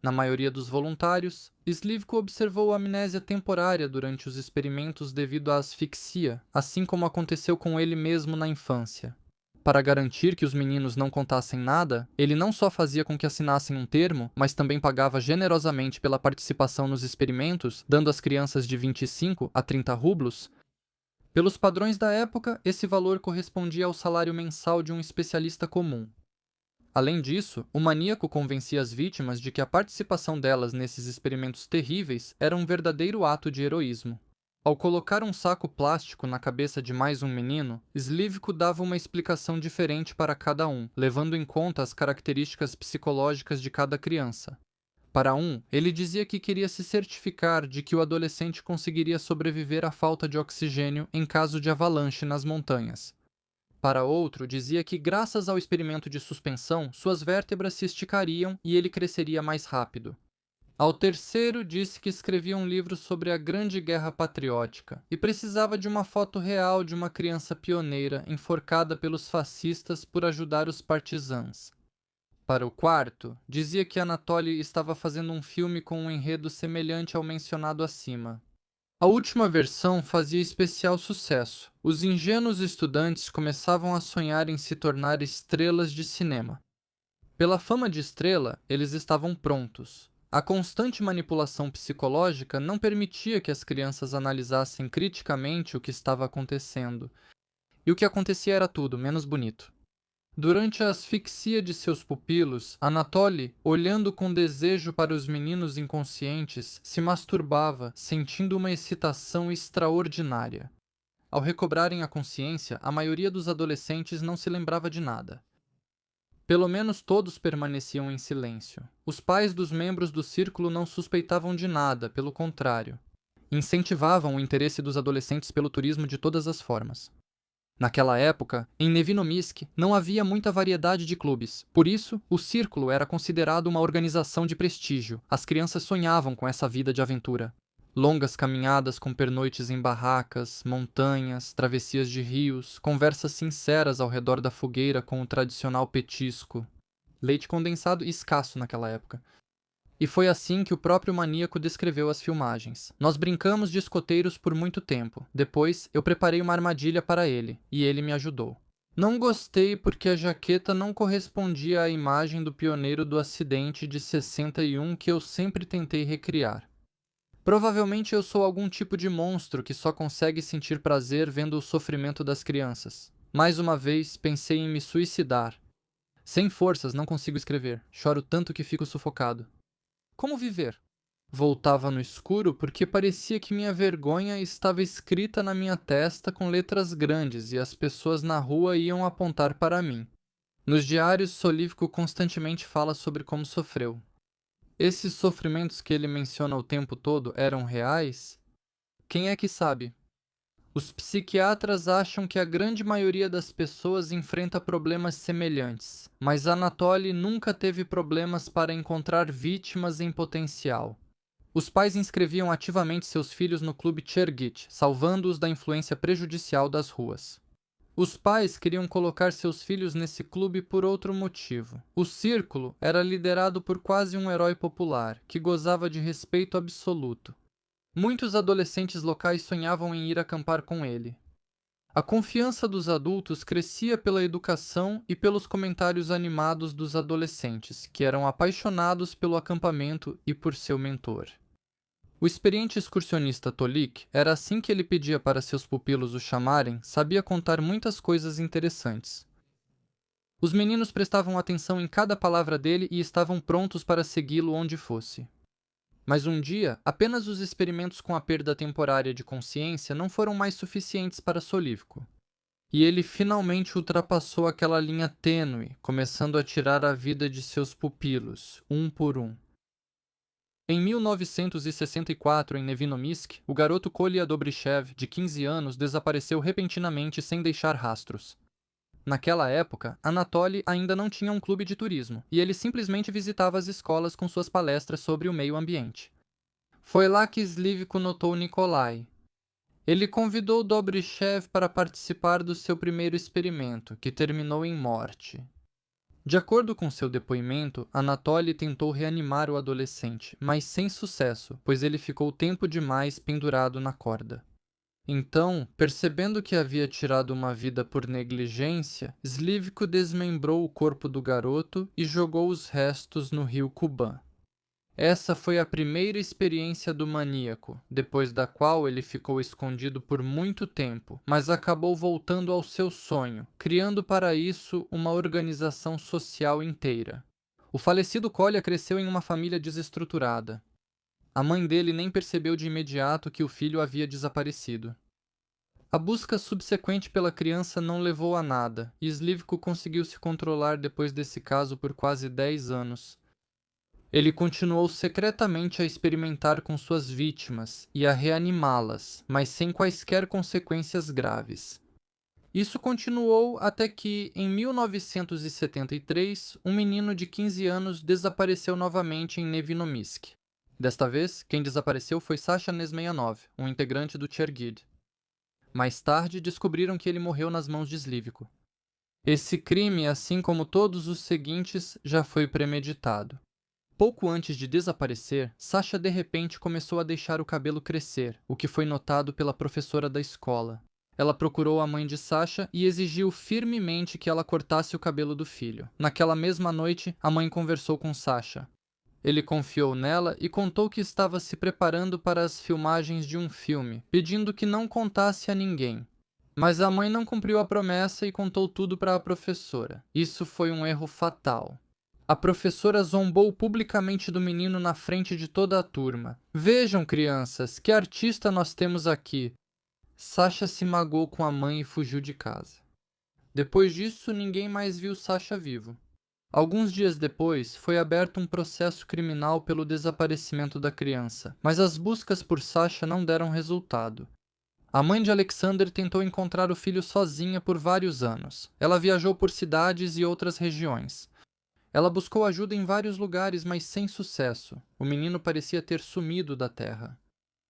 Na maioria dos voluntários, Slivko observou amnésia temporária durante os experimentos devido à asfixia, assim como aconteceu com ele mesmo na infância. Para garantir que os meninos não contassem nada, ele não só fazia com que assinassem um termo, mas também pagava generosamente pela participação nos experimentos, dando às crianças de 25 a 30 rublos. Pelos padrões da época, esse valor correspondia ao salário mensal de um especialista comum. Além disso, o maníaco convencia as vítimas de que a participação delas nesses experimentos terríveis era um verdadeiro ato de heroísmo. Ao colocar um saco plástico na cabeça de mais um menino, Slivko dava uma explicação diferente para cada um, levando em conta as características psicológicas de cada criança. Para um, ele dizia que queria se certificar de que o adolescente conseguiria sobreviver à falta de oxigênio em caso de avalanche nas montanhas. Para outro, dizia que graças ao experimento de suspensão, suas vértebras se esticariam e ele cresceria mais rápido. Ao terceiro, disse que escrevia um livro sobre a Grande Guerra Patriótica e precisava de uma foto real de uma criança pioneira enforcada pelos fascistas por ajudar os partisãs. Para o quarto, dizia que Anatoly estava fazendo um filme com um enredo semelhante ao mencionado acima. A última versão fazia especial sucesso. Os ingênuos estudantes começavam a sonhar em se tornar estrelas de cinema. Pela fama de estrela, eles estavam prontos. A constante manipulação psicológica não permitia que as crianças analisassem criticamente o que estava acontecendo. E o que acontecia era tudo, menos bonito. Durante a asfixia de seus pupilos, Anatoly, olhando com desejo para os meninos inconscientes, se masturbava, sentindo uma excitação extraordinária. Ao recobrarem a consciência, a maioria dos adolescentes não se lembrava de nada. Pelo menos todos permaneciam em silêncio. Os pais dos membros do círculo não suspeitavam de nada, pelo contrário. Incentivavam o interesse dos adolescentes pelo turismo de todas as formas. Naquela época, em Nevinomisk, não havia muita variedade de clubes. Por isso, o círculo era considerado uma organização de prestígio. As crianças sonhavam com essa vida de aventura. Longas caminhadas com pernoites em barracas, montanhas, travessias de rios, conversas sinceras ao redor da fogueira com o tradicional petisco. Leite condensado escasso naquela época. E foi assim que o próprio maníaco descreveu as filmagens. Nós brincamos de escoteiros por muito tempo. Depois, eu preparei uma armadilha para ele, e ele me ajudou. Não gostei porque a jaqueta não correspondia à imagem do pioneiro do acidente de 61 que eu sempre tentei recriar. Provavelmente eu sou algum tipo de monstro que só consegue sentir prazer vendo o sofrimento das crianças. Mais uma vez, pensei em me suicidar. Sem forças, não consigo escrever. Choro tanto que fico sufocado. Como viver? Voltava no escuro porque parecia que minha vergonha estava escrita na minha testa com letras grandes e as pessoas na rua iam apontar para mim. Nos diários, Solívko constantemente fala sobre como sofreu. Esses sofrimentos que ele menciona o tempo todo eram reais? Quem é que sabe? Os psiquiatras acham que a grande maioria das pessoas enfrenta problemas semelhantes, mas Anatoly nunca teve problemas para encontrar vítimas em potencial. Os pais inscreviam ativamente seus filhos no clube Chergit, salvando-os da influência prejudicial das ruas. Os pais queriam colocar seus filhos nesse clube por outro motivo. O círculo era liderado por quase um herói popular, que gozava de respeito absoluto. Muitos adolescentes locais sonhavam em ir acampar com ele. A confiança dos adultos crescia pela educação e pelos comentários animados dos adolescentes, que eram apaixonados pelo acampamento e por seu mentor. O experiente excursionista Tolik, era assim que ele pedia para seus pupilos o chamarem, sabia contar muitas coisas interessantes. Os meninos prestavam atenção em cada palavra dele e estavam prontos para segui-lo onde fosse. Mas um dia, apenas os experimentos com a perda temporária de consciência não foram mais suficientes para Solívko. E ele finalmente ultrapassou aquela linha tênue, começando a tirar a vida de seus pupilos, um por um. Em 1964, em Nevinomisk, o garoto Kolya Dobrychev, de 15 anos, desapareceu repentinamente sem deixar rastros. Naquela época, Anatoly ainda não tinha um clube de turismo, e ele simplesmente visitava as escolas com suas palestras sobre o meio ambiente. Foi lá que Slivko notou Nikolai. Ele convidou Dobrychev para participar do seu primeiro experimento, que terminou em morte. De acordo com seu depoimento, Anatoly tentou reanimar o adolescente, mas sem sucesso, pois ele ficou tempo demais pendurado na corda. Então, percebendo que havia tirado uma vida por negligência, Slivko desmembrou o corpo do garoto e jogou os restos no rio Kuban. Essa foi a primeira experiência do maníaco, depois da qual ele ficou escondido por muito tempo, mas acabou voltando ao seu sonho, criando para isso uma organização social inteira. O falecido Kolya cresceu em uma família desestruturada. A mãe dele nem percebeu de imediato que o filho havia desaparecido. A busca subsequente pela criança não levou a nada, e Slivko conseguiu se controlar depois desse caso por quase 10 anos. Ele continuou secretamente a experimentar com suas vítimas e a reanimá-las, mas sem quaisquer consequências graves. Isso continuou até que, em 1973, um menino de 15 anos desapareceu novamente em Nevinomisk. Desta vez, quem desapareceu foi Sasha Nesmeyanov, um integrante do Chergid. Mais tarde, descobriram que ele morreu nas mãos de Slivko. Esse crime, assim como todos os seguintes, já foi premeditado. Pouco antes de desaparecer, Sasha de repente começou a deixar o cabelo crescer, o que foi notado pela professora da escola. Ela procurou a mãe de Sasha e exigiu firmemente que ela cortasse o cabelo do filho. Naquela mesma noite, a mãe conversou com Sasha. Ele confiou nela e contou que estava se preparando para as filmagens de um filme, pedindo que não contasse a ninguém. Mas a mãe não cumpriu a promessa e contou tudo para a professora. Isso foi um erro fatal. A professora zombou publicamente do menino na frente de toda a turma. Vejam, crianças, que artista nós temos aqui. Sasha se magoou com a mãe e fugiu de casa. Depois disso, ninguém mais viu Sasha vivo. Alguns dias depois, foi aberto um processo criminal pelo desaparecimento da criança, mas as buscas por Sasha não deram resultado. A mãe de Alexander tentou encontrar o filho sozinha por vários anos. Ela viajou por cidades e outras regiões. Ela buscou ajuda em vários lugares, mas sem sucesso. O menino parecia ter sumido da terra.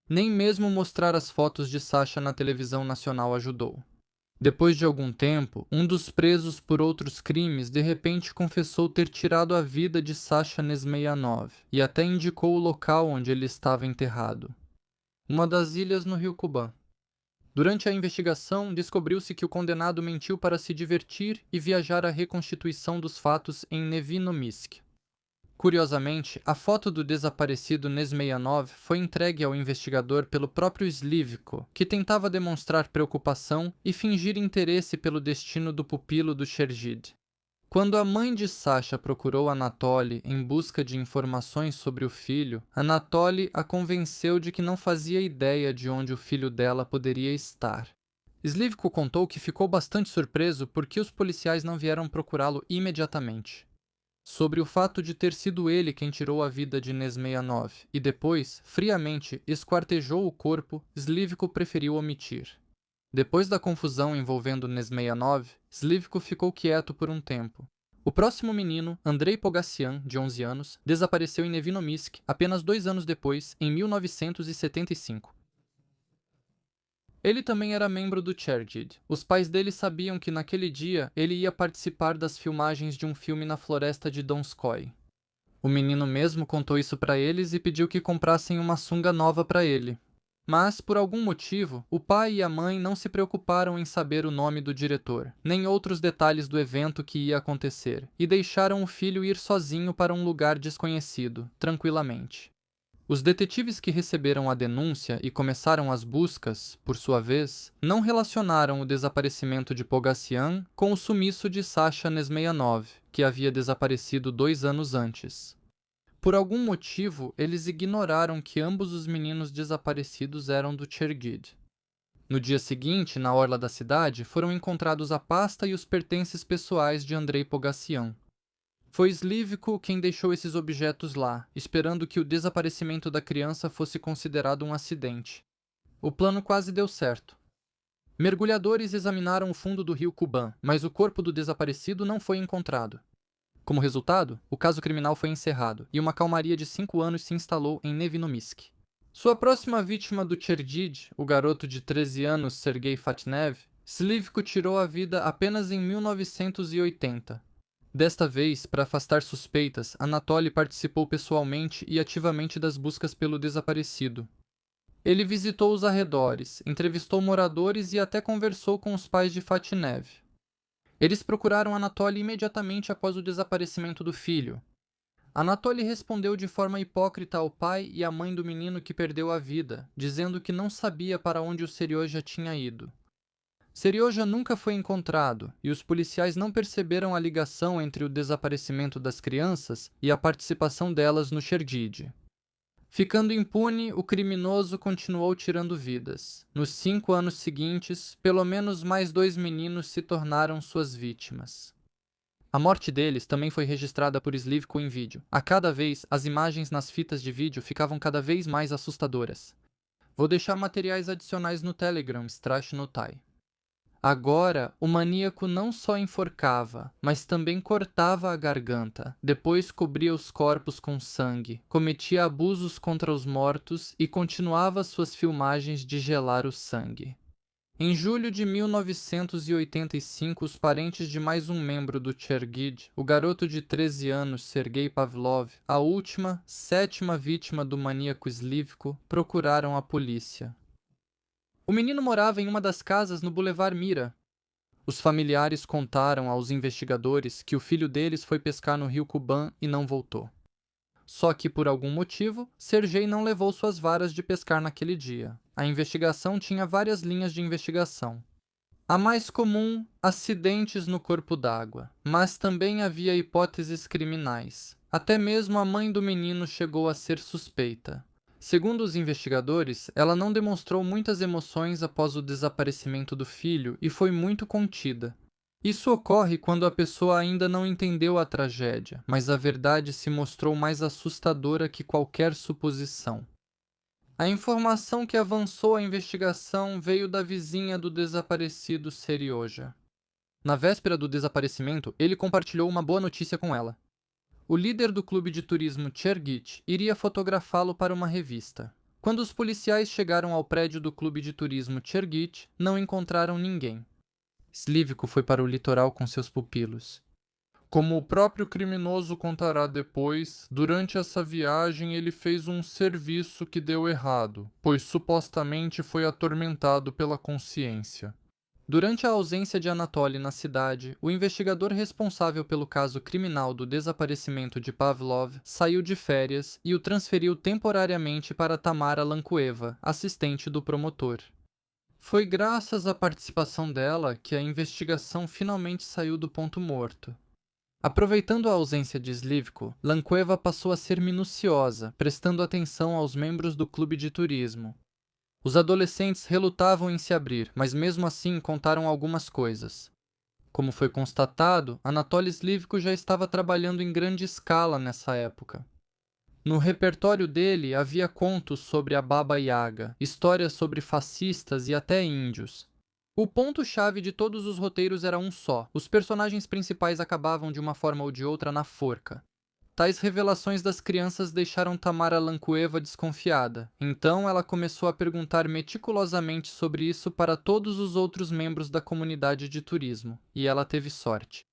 Nem mesmo mostrar as fotos de Sasha na televisão nacional ajudou. Depois de algum tempo, um dos presos por outros crimes de repente confessou ter tirado a vida de Sasha Nesmeyanov e até indicou o local onde ele estava enterrado. Uma das ilhas no rio Kuban. Durante a investigação, descobriu-se que o condenado mentiu para se divertir e viajar à reconstituição dos fatos em Nevinomysk. Curiosamente, a foto do desaparecido Nesmeyanov foi entregue ao investigador pelo próprio Slivko, que tentava demonstrar preocupação e fingir interesse pelo destino do pupilo do Chergid. Quando a mãe de Sasha procurou Anatoly em busca de informações sobre o filho, Anatoly a convenceu de que não fazia ideia de onde o filho dela poderia estar. Slivko contou que ficou bastante surpreso porque os policiais não vieram procurá-lo imediatamente. Sobre o fato de ter sido ele quem tirou a vida de Nesmeyanov e depois, friamente, esquartejou o corpo, Slivko preferiu omitir. Depois da confusão envolvendo Nesmeyanov, Slivko ficou quieto por um tempo. O próximo menino, Andrei Pogassian, de 11 anos, desapareceu em Nevinomysk apenas 2 anos depois, em 1975. Ele também era membro do Chergid. Os pais dele sabiam que naquele dia ele ia participar das filmagens de um filme na floresta de Donskoy. O menino mesmo contou isso para eles e pediu que comprassem uma sunga nova para ele. Mas, por algum motivo, o pai e a mãe não se preocuparam em saber o nome do diretor, nem outros detalhes do evento que ia acontecer, e deixaram o filho ir sozinho para um lugar desconhecido, tranquilamente. Os detetives que receberam a denúncia e começaram as buscas, por sua vez, não relacionaram o desaparecimento de Pogassian com o sumiço de Sasha Nesmeyanov, que havia desaparecido 2 anos antes. Por algum motivo, eles ignoraram que ambos os meninos desaparecidos eram do Chergid. No dia seguinte, na orla da cidade, foram encontrados a pasta e os pertences pessoais de Andrei Pogassian. Foi Slivko quem deixou esses objetos lá, esperando que o desaparecimento da criança fosse considerado um acidente. O plano quase deu certo. Mergulhadores examinaram o fundo do rio Kuban, mas o corpo do desaparecido não foi encontrado. Como resultado, o caso criminal foi encerrado e uma calmaria de 5 anos se instalou em Nevinomysk. Sua próxima vítima do Chergid, o garoto de 13 anos Sergei Fatnev, Slivko tirou a vida apenas em 1980. Desta vez, para afastar suspeitas, Anatoly participou pessoalmente e ativamente das buscas pelo desaparecido. Ele visitou os arredores, entrevistou moradores e até conversou com os pais de Fatnev. Eles procuraram Anatoly imediatamente após o desaparecimento do filho. Anatoly respondeu de forma hipócrita ao pai e à mãe do menino que perdeu a vida, dizendo que não sabia para onde o Serioja tinha ido. Serioja nunca foi encontrado e os policiais não perceberam a ligação entre o desaparecimento das crianças e a participação delas no Chergid. Ficando impune, o criminoso continuou tirando vidas. Nos 5 anos seguintes, pelo menos mais 2 meninos se tornaram suas vítimas. A morte deles também foi registrada por Slivko em vídeo. A cada vez, as imagens nas fitas de vídeo ficavam cada vez mais assustadoras. Vou deixar materiais adicionais no Telegram /Notai. Agora, o maníaco não só enforcava, mas também cortava a garganta, depois cobria os corpos com sangue, cometia abusos contra os mortos e continuava suas filmagens de gelar o sangue. Em julho de 1985, os parentes de mais um membro do Chergid, o garoto de 13 anos Sergei Pavlov, a última, sétima vítima do maníaco Slivko, procuraram a polícia. O menino morava em uma das casas no Boulevard Mira. Os familiares contaram aos investigadores que o filho deles foi pescar no rio Kuban e não voltou. Só que, por algum motivo, Sergei não levou suas varas de pescar naquele dia. A investigação tinha várias linhas de investigação. A mais comum, acidentes no corpo d'água, mas também havia hipóteses criminais. Até mesmo a mãe do menino chegou a ser suspeita. Segundo os investigadores, ela não demonstrou muitas emoções após o desaparecimento do filho e foi muito contida. Isso ocorre quando a pessoa ainda não entendeu a tragédia, mas a verdade se mostrou mais assustadora que qualquer suposição. A informação que avançou a investigação veio da vizinha do desaparecido Serioja. Na véspera do desaparecimento, ele compartilhou uma boa notícia com ela. O líder do clube de turismo Chergit iria fotografá-lo para uma revista. Quando os policiais chegaram ao prédio do clube de turismo Chergit, não encontraram ninguém. Slivko foi para o litoral com seus pupilos. Como o próprio criminoso contará depois, durante essa viagem ele fez um serviço que deu errado, pois supostamente foi atormentado pela consciência. Durante a ausência de Anatoly na cidade, o investigador responsável pelo caso criminal do desaparecimento de Pavlov saiu de férias e o transferiu temporariamente para Tamara Lankueva, assistente do promotor. Foi graças à participação dela que a investigação finalmente saiu do ponto morto. Aproveitando a ausência de Slivko, Lankueva passou a ser minuciosa, prestando atenção aos membros do clube de turismo. Os adolescentes relutavam em se abrir, mas mesmo assim contaram algumas coisas. Como foi constatado, Anatoly Slivko já estava trabalhando em grande escala nessa época. No repertório dele havia contos sobre a Baba Yaga, histórias sobre fascistas e até índios. O ponto-chave de todos os roteiros era um só: os personagens principais acabavam de uma forma ou de outra na forca. Tais revelações das crianças deixaram Tamara Lankueva desconfiada, então ela começou a perguntar meticulosamente sobre isso para todos os outros membros da comunidade de turismo, e ela teve sorte.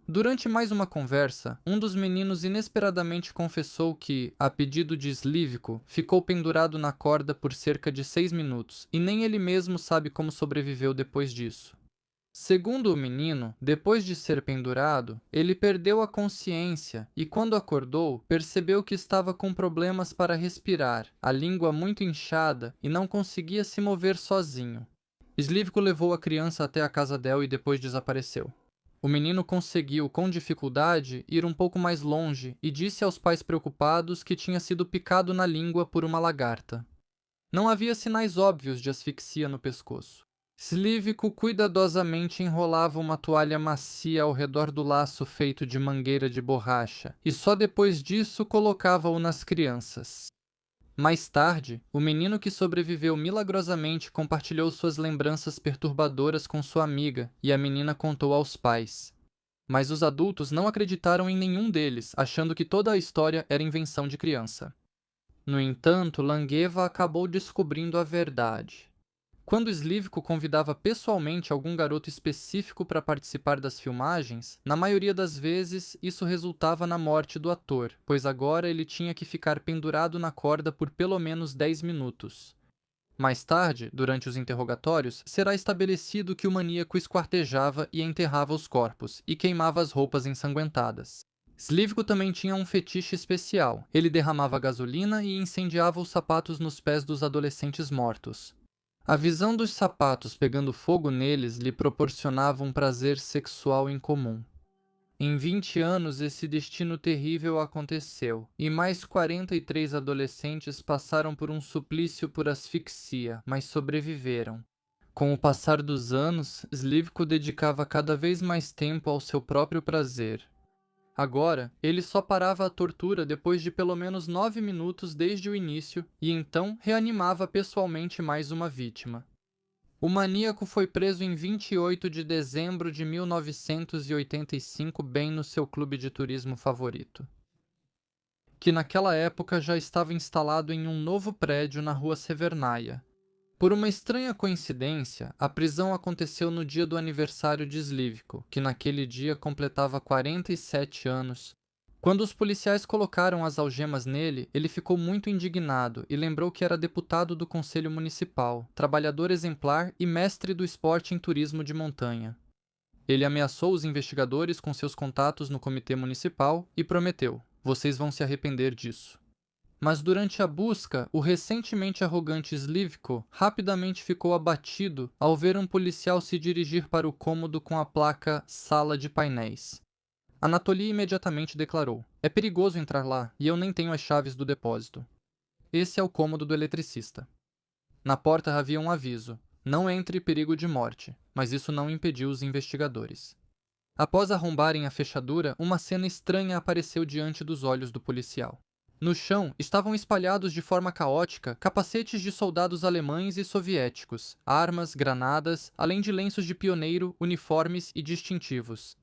Durante mais uma conversa, um dos meninos inesperadamente confessou que, a pedido de Slivko, ficou pendurado na corda por cerca de 6 minutos e nem ele mesmo sabe como sobreviveu depois disso. Segundo o menino, depois de ser pendurado, ele perdeu a consciência e, quando acordou, percebeu que estava com problemas para respirar, a língua muito inchada e não conseguia se mover sozinho. Slivko levou a criança até a casa dela e depois desapareceu. O menino conseguiu, com dificuldade, ir um pouco mais longe e disse aos pais preocupados que tinha sido picado na língua por uma lagarta. Não havia sinais óbvios de asfixia no pescoço. Slivko cuidadosamente enrolava uma toalha macia ao redor do laço feito de mangueira de borracha e só depois disso colocava-o nas crianças. Mais tarde, o menino que sobreviveu milagrosamente compartilhou suas lembranças perturbadoras com sua amiga e a menina contou aos pais. Mas os adultos não acreditaram em nenhum deles, achando que toda a história era invenção de criança. No entanto, Langueva acabou descobrindo a verdade. Quando Slivko convidava pessoalmente algum garoto específico para participar das filmagens, na maioria das vezes isso resultava na morte do ator, pois agora ele tinha que ficar pendurado na corda por pelo menos 10 minutos. Mais tarde, durante os interrogatórios, será estabelecido que o maníaco esquartejava e enterrava os corpos, e queimava as roupas ensanguentadas. Slivko também tinha um fetiche especial. Ele derramava gasolina e incendiava os sapatos nos pés dos adolescentes mortos. A visão dos sapatos pegando fogo neles lhe proporcionava um prazer sexual incomum. Em 20 anos, esse destino terrível aconteceu, e mais 43 adolescentes passaram por um suplício por asfixia, mas sobreviveram. Com o passar dos anos, Slivko dedicava cada vez mais tempo ao seu próprio prazer. Agora, ele só parava a tortura depois de pelo menos 9 minutos desde o início e então reanimava pessoalmente mais uma vítima. O maníaco foi preso em 28 de dezembro de 1985, bem no seu clube de turismo favorito, que naquela época já estava instalado em um novo prédio na rua Severnaia. Por uma estranha coincidência, a prisão aconteceu no dia do aniversário de Slivko, que naquele dia completava 47 anos. Quando os policiais colocaram as algemas nele, ele ficou muito indignado e lembrou que era deputado do Conselho Municipal, trabalhador exemplar e mestre do esporte em turismo de montanha. Ele ameaçou os investigadores com seus contatos no comitê municipal e prometeu: "Vocês vão se arrepender disso." Mas durante a busca, o recentemente arrogante Slivko rapidamente ficou abatido ao ver um policial se dirigir para o cômodo com a placa "Sala de Painéis." Anatoly imediatamente declarou: "É perigoso entrar lá, e eu nem tenho as chaves do depósito." Esse é o cômodo do eletricista. Na porta havia um aviso: "Não entre, perigo de morte", mas isso não impediu os investigadores. Após arrombarem a fechadura, uma cena estranha apareceu diante dos olhos do policial. No chão estavam espalhados de forma caótica capacetes de soldados alemães e soviéticos, armas, granadas, além de lenços de pioneiro, uniformes e distintivos.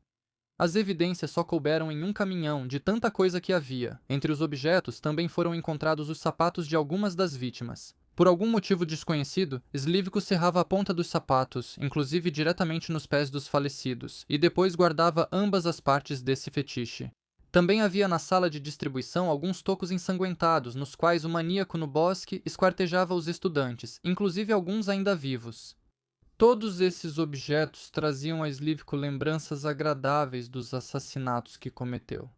As evidências só couberam em um caminhão de tanta coisa que havia. Entre os objetos também foram encontrados os sapatos de algumas das vítimas. Por algum motivo desconhecido, Slivko cerrava a ponta dos sapatos, inclusive diretamente nos pés dos falecidos, e depois guardava ambas as partes desse fetiche. Também havia na sala de distribuição alguns tocos ensanguentados, nos quais o maníaco no bosque esquartejava os estudantes, inclusive alguns ainda vivos. Todos esses objetos traziam a Slivko lembranças agradáveis dos assassinatos que cometeu.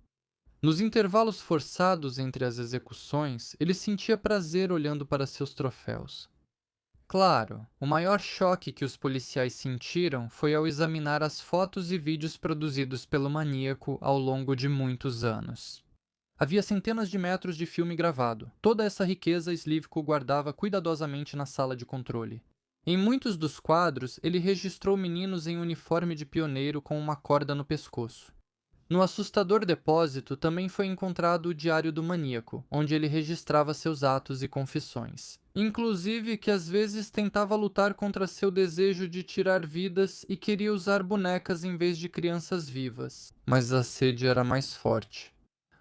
Nos intervalos forçados entre as execuções, ele sentia prazer olhando para seus troféus. Claro, o maior choque que os policiais sentiram foi ao examinar as fotos e vídeos produzidos pelo maníaco ao longo de muitos anos. Havia centenas de metros de filme gravado. Toda essa riqueza Slivko guardava cuidadosamente na sala de controle. Em muitos dos quadros, ele registrou meninos em uniforme de pioneiro com uma corda no pescoço. No assustador depósito também foi encontrado o diário do maníaco, onde ele registrava seus atos e confissões. Inclusive que às vezes tentava lutar contra seu desejo de tirar vidas e queria usar bonecas em vez de crianças vivas. Mas a sede era mais forte.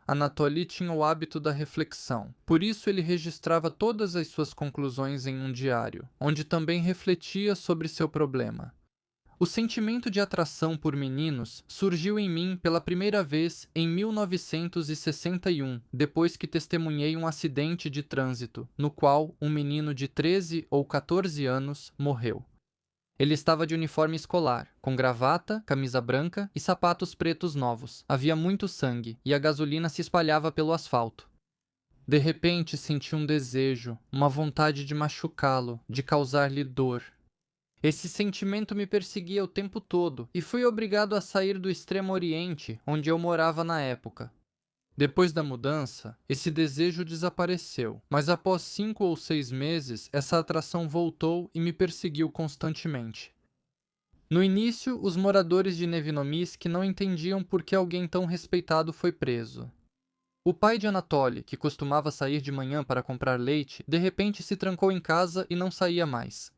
Anatoly tinha o hábito da reflexão. Por isso ele registrava todas as suas conclusões em um diário, onde também refletia sobre seu problema. O sentimento de atração por meninos surgiu em mim pela primeira vez em 1961, depois que testemunhei um acidente de trânsito, no qual um menino de 13 ou 14 anos morreu. Ele estava de uniforme escolar, com gravata, camisa branca e sapatos pretos novos. Havia muito sangue, e a gasolina se espalhava pelo asfalto. De repente senti um desejo, uma vontade de machucá-lo, de causar-lhe dor. Esse sentimento me perseguia o tempo todo, e fui obrigado a sair do Extremo Oriente, onde eu morava na época. Depois da mudança, esse desejo desapareceu, mas após 5 ou 6 meses, essa atração voltou e me perseguiu constantemente. No início, os moradores de Nevinomisk não entendiam por que alguém tão respeitado foi preso. O pai de Anatoly, que costumava sair de manhã para comprar leite, de repente se trancou em casa e não saía mais.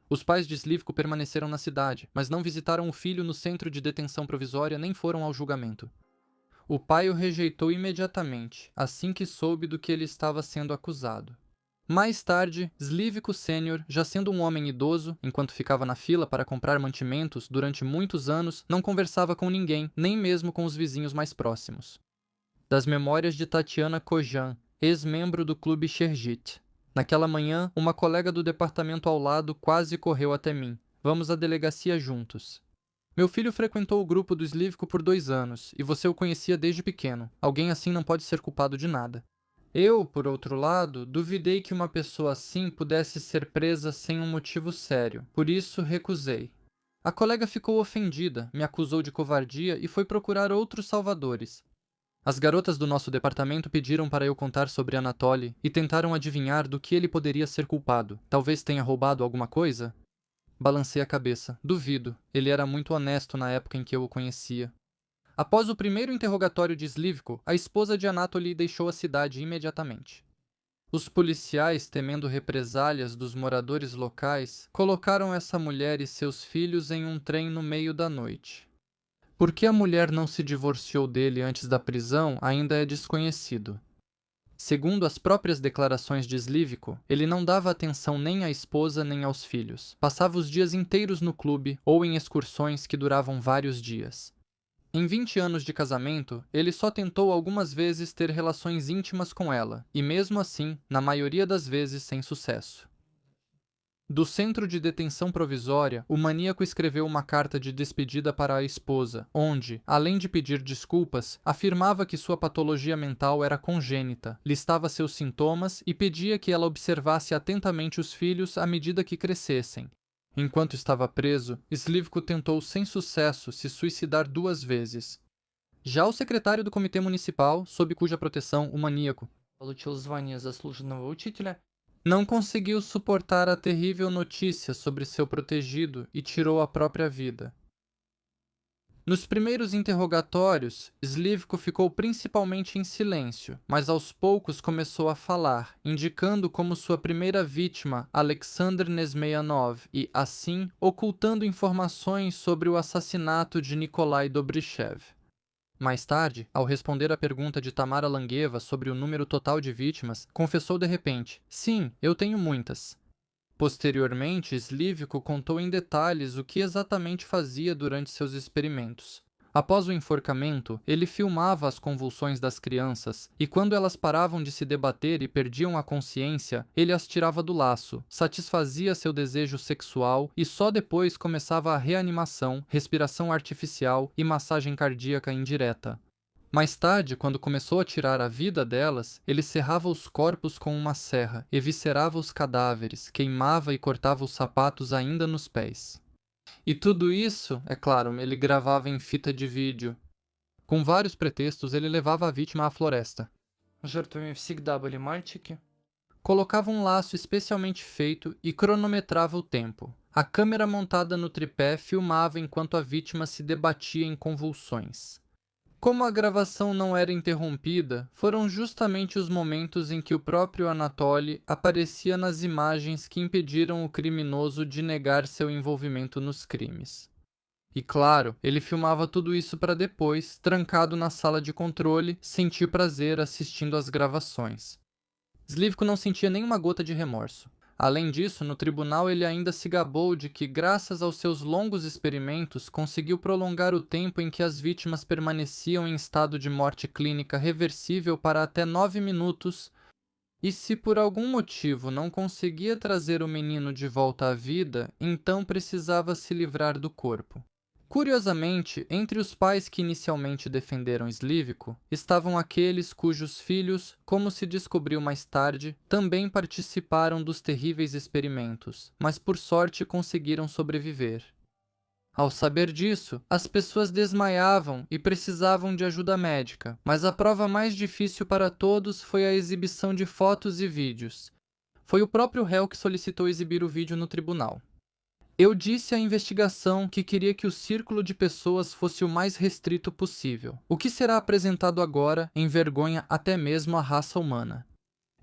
Os pais de Slivko permaneceram na cidade, mas não visitaram o filho no centro de detenção provisória nem foram ao julgamento. O pai o rejeitou imediatamente, assim que soube do que ele estava sendo acusado. Mais tarde, Slivko Sênior, já sendo um homem idoso, enquanto ficava na fila para comprar mantimentos durante muitos anos, não conversava com ninguém, nem mesmo com os vizinhos mais próximos. Das memórias de Tatiana Kojan, ex-membro do clube Sherjit. Naquela manhã, uma colega do departamento ao lado quase correu até mim. Vamos à delegacia juntos. Meu filho frequentou o grupo do Slivko por 2 anos, e você o conhecia desde pequeno. Alguém assim não pode ser culpado de nada. Eu, por outro lado, duvidei que uma pessoa assim pudesse ser presa sem um motivo sério. Por isso, recusei. A colega ficou ofendida, me acusou de covardia e foi procurar outros salvadores. As garotas do nosso departamento pediram para eu contar sobre Anatoly e tentaram adivinhar do que ele poderia ser culpado. Talvez tenha roubado alguma coisa? Balancei a cabeça. Duvido. Ele era muito honesto na época em que eu o conhecia. Após o primeiro interrogatório de Slivko, a esposa de Anatoly deixou a cidade imediatamente. Os policiais, temendo represálias dos moradores locais, colocaram essa mulher e seus filhos em um trem no meio da noite. Por que a mulher não se divorciou dele antes da prisão ainda é desconhecido. Segundo as próprias declarações de Slivko, ele não dava atenção nem à esposa nem aos filhos. Passava os dias inteiros no clube ou em excursões que duravam vários dias. Em 20 anos de casamento, ele só tentou algumas vezes ter relações íntimas com ela, e mesmo assim, na maioria das vezes sem sucesso. Do centro de detenção provisória, o maníaco escreveu uma carta de despedida para a esposa, onde, além de pedir desculpas, afirmava que sua patologia mental era congênita, listava seus sintomas e pedia que ela observasse atentamente os filhos à medida que crescessem. Enquanto estava preso, Slivko tentou sem sucesso se suicidar 2 vezes. Já o secretário do comitê municipal, sob cuja proteção o maníaco Получил звание заслуженного учителя. não conseguiu suportar a terrível notícia sobre seu protegido e tirou a própria vida. Nos primeiros interrogatórios, Slivko ficou principalmente em silêncio, mas aos poucos começou a falar, indicando como sua primeira vítima Alexander Nesmeyanov e, assim, ocultando informações sobre o assassinato de Nikolai Dobryschev. Mais tarde, ao responder à pergunta de Tamara Langueva sobre o número total de vítimas, confessou de repente: "Sim, eu tenho muitas." Posteriormente, Slivko contou em detalhes o que exatamente fazia durante seus experimentos. Após o enforcamento, ele filmava as convulsões das crianças, e quando elas paravam de se debater e perdiam a consciência, ele as tirava do laço, satisfazia seu desejo sexual e só depois começava a reanimação, respiração artificial e massagem cardíaca indireta. Mais tarde, quando começou a tirar a vida delas, ele serrava os corpos com uma serra, eviscerava os cadáveres, queimava e cortava os sapatos ainda nos pés. E tudo isso, é claro, ele gravava em fita de vídeo. Com vários pretextos, ele levava a vítima à floresta. Жертвами всегда были мальчики. Colocava um laço especialmente feito e cronometrava o tempo. A câmera montada no tripé filmava enquanto a vítima se debatia em convulsões. Como a gravação não era interrompida, foram justamente os momentos em que o próprio Anatoly aparecia nas imagens que impediram o criminoso de negar seu envolvimento nos crimes. E claro, ele filmava tudo isso para depois, trancado na sala de controle, sentir prazer assistindo às gravações. Slivko não sentia nenhuma gota de remorso. Além disso, no tribunal ele ainda se gabou de que, graças aos seus longos experimentos, conseguiu prolongar o tempo em que as vítimas permaneciam em estado de morte clínica reversível para até 9 minutos, e se por algum motivo não conseguia trazer o menino de volta à vida, então precisava se livrar do corpo. Curiosamente, entre os pais que inicialmente defenderam Slivko, estavam aqueles cujos filhos, como se descobriu mais tarde, também participaram dos terríveis experimentos, mas por sorte conseguiram sobreviver. Ao saber disso, as pessoas desmaiavam e precisavam de ajuda médica, mas a prova mais difícil para todos foi a exibição de fotos e vídeos. Foi o próprio réu que solicitou exibir o vídeo no tribunal. Eu disse à investigação que queria que o círculo de pessoas fosse o mais restrito possível. O que será apresentado agora envergonha até mesmo a raça humana.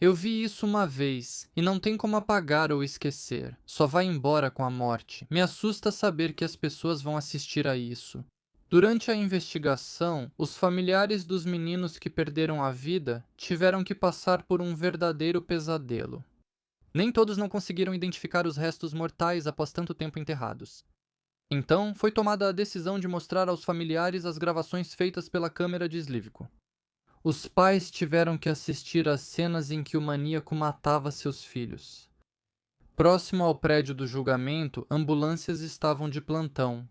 Eu vi isso uma vez, e não tem como apagar ou esquecer. Só vai embora com a morte. Me assusta saber que as pessoas vão assistir a isso. Durante a investigação, os familiares dos meninos que perderam a vida tiveram que passar por um verdadeiro pesadelo. Nem todos não conseguiram identificar os restos mortais após tanto tempo enterrados. Então, foi tomada a decisão de mostrar aos familiares as gravações feitas pela câmera de Slivko. Os pais tiveram que assistir às cenas em que o maníaco matava seus filhos. Próximo ao prédio do julgamento, ambulâncias estavam de plantão.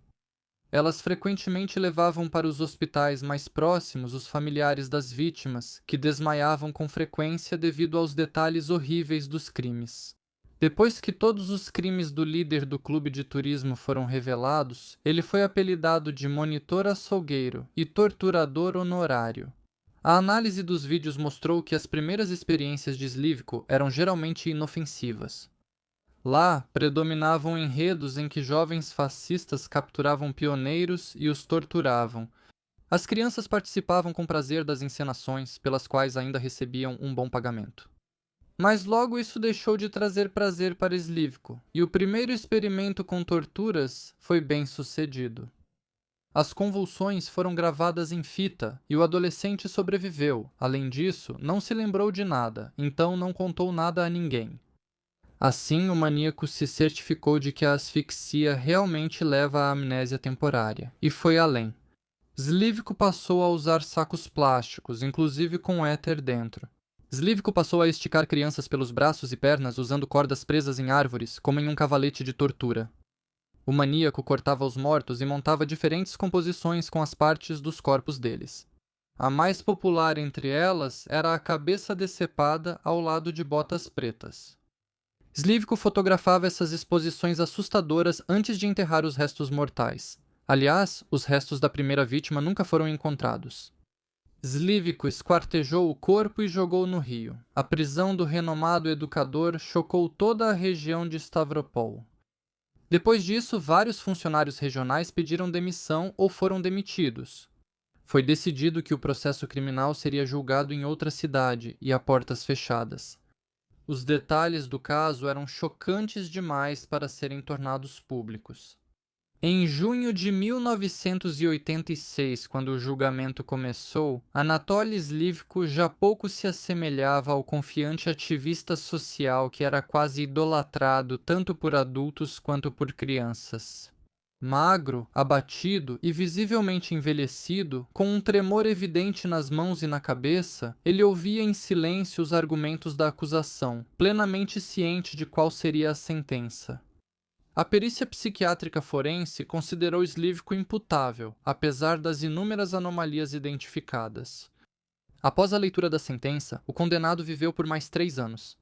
Elas frequentemente levavam para os hospitais mais próximos os familiares das vítimas, que desmaiavam com frequência devido aos detalhes horríveis dos crimes. Depois que todos os crimes do líder do clube de turismo foram revelados, ele foi apelidado de monitor açougueiro e torturador honorário. A análise dos vídeos mostrou que as primeiras experiências de Slivko eram geralmente inofensivas. Lá, predominavam enredos em que jovens fascistas capturavam pioneiros e os torturavam. As crianças participavam com prazer das encenações, pelas quais ainda recebiam um bom pagamento. Mas logo isso deixou de trazer prazer para Slivko, e o primeiro experimento com torturas foi bem sucedido. As convulsões foram gravadas em fita e o adolescente sobreviveu. Além disso, não se lembrou de nada, então não contou nada a ninguém. Assim, o maníaco se certificou de que a asfixia realmente leva à amnésia temporária, e foi além. Slivko passou a usar sacos plásticos, inclusive com éter dentro. Slivko passou a esticar crianças pelos braços e pernas usando cordas presas em árvores, como em um cavalete de tortura. O maníaco cortava os mortos e montava diferentes composições com as partes dos corpos deles. A mais popular entre elas era a cabeça decepada ao lado de botas pretas. Slivko fotografava essas exposições assustadoras antes de enterrar os restos mortais. Aliás, os restos da primeira vítima nunca foram encontrados. Slivko esquartejou o corpo e jogou no rio. A prisão do renomado educador chocou toda a região de Stavropol. Depois disso, vários funcionários regionais pediram demissão ou foram demitidos. Foi decidido que o processo criminal seria julgado em outra cidade e a portas fechadas. Os detalhes do caso eram chocantes demais para serem tornados públicos. Em junho de 1986, quando o julgamento começou, Anatoly Slivko já pouco se assemelhava ao confiante ativista social que era quase idolatrado tanto por adultos quanto por crianças. Magro, abatido e visivelmente envelhecido, com um tremor evidente nas mãos e na cabeça, ele ouvia em silêncio os argumentos da acusação, plenamente ciente de qual seria a sentença. A perícia psiquiátrica forense considerou Slivko imputável, apesar das inúmeras anomalias identificadas. Após a leitura da sentença, o condenado viveu por mais 3 anos.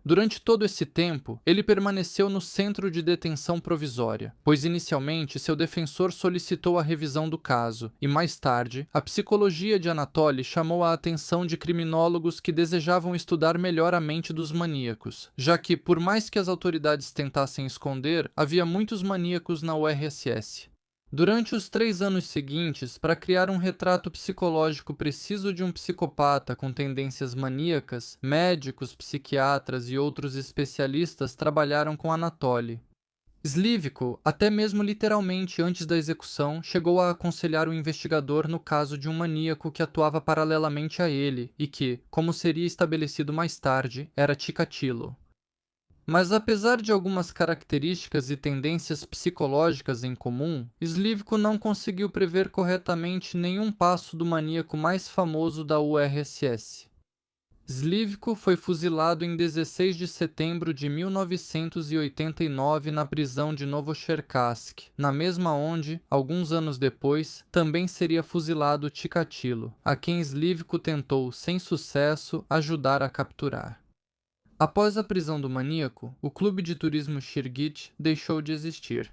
Durante todo esse tempo, ele permaneceu no centro de detenção provisória, pois inicialmente seu defensor solicitou a revisão do caso, e mais tarde, a psicologia de Anatoly chamou a atenção de criminólogos que desejavam estudar melhor a mente dos maníacos, já que, por mais que as autoridades tentassem esconder, havia muitos maníacos na URSS. Durante os 3 anos seguintes, para criar um retrato psicológico preciso de um psicopata com tendências maníacas, médicos, psiquiatras e outros especialistas trabalharam com Anatoly. Slivko, até mesmo literalmente antes da execução, chegou a aconselhar o investigador no caso de um maníaco que atuava paralelamente a ele e que, como seria estabelecido mais tarde, era Chikatilo. Mas apesar de algumas características e tendências psicológicas em comum, Slivko não conseguiu prever corretamente nenhum passo do maníaco mais famoso da URSS. Slivko foi fuzilado em 16 de setembro de 1989 na prisão de Novocherkassk, na mesma onde, alguns anos depois, também seria fuzilado Chikatilo, a quem Slivko tentou, sem sucesso, ajudar a capturar. Após a prisão do maníaco, o clube de turismo Shirgit deixou de existir.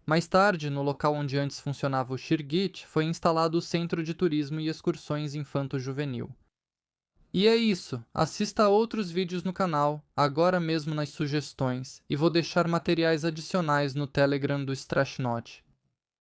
Mais tarde, no local onde antes funcionava o Shirgit, foi instalado o Centro de Turismo e Excursões Infanto-Juvenil. E é isso, assista a outros vídeos no canal, agora mesmo nas sugestões, e vou deixar materiais adicionais no Telegram do Strashnot.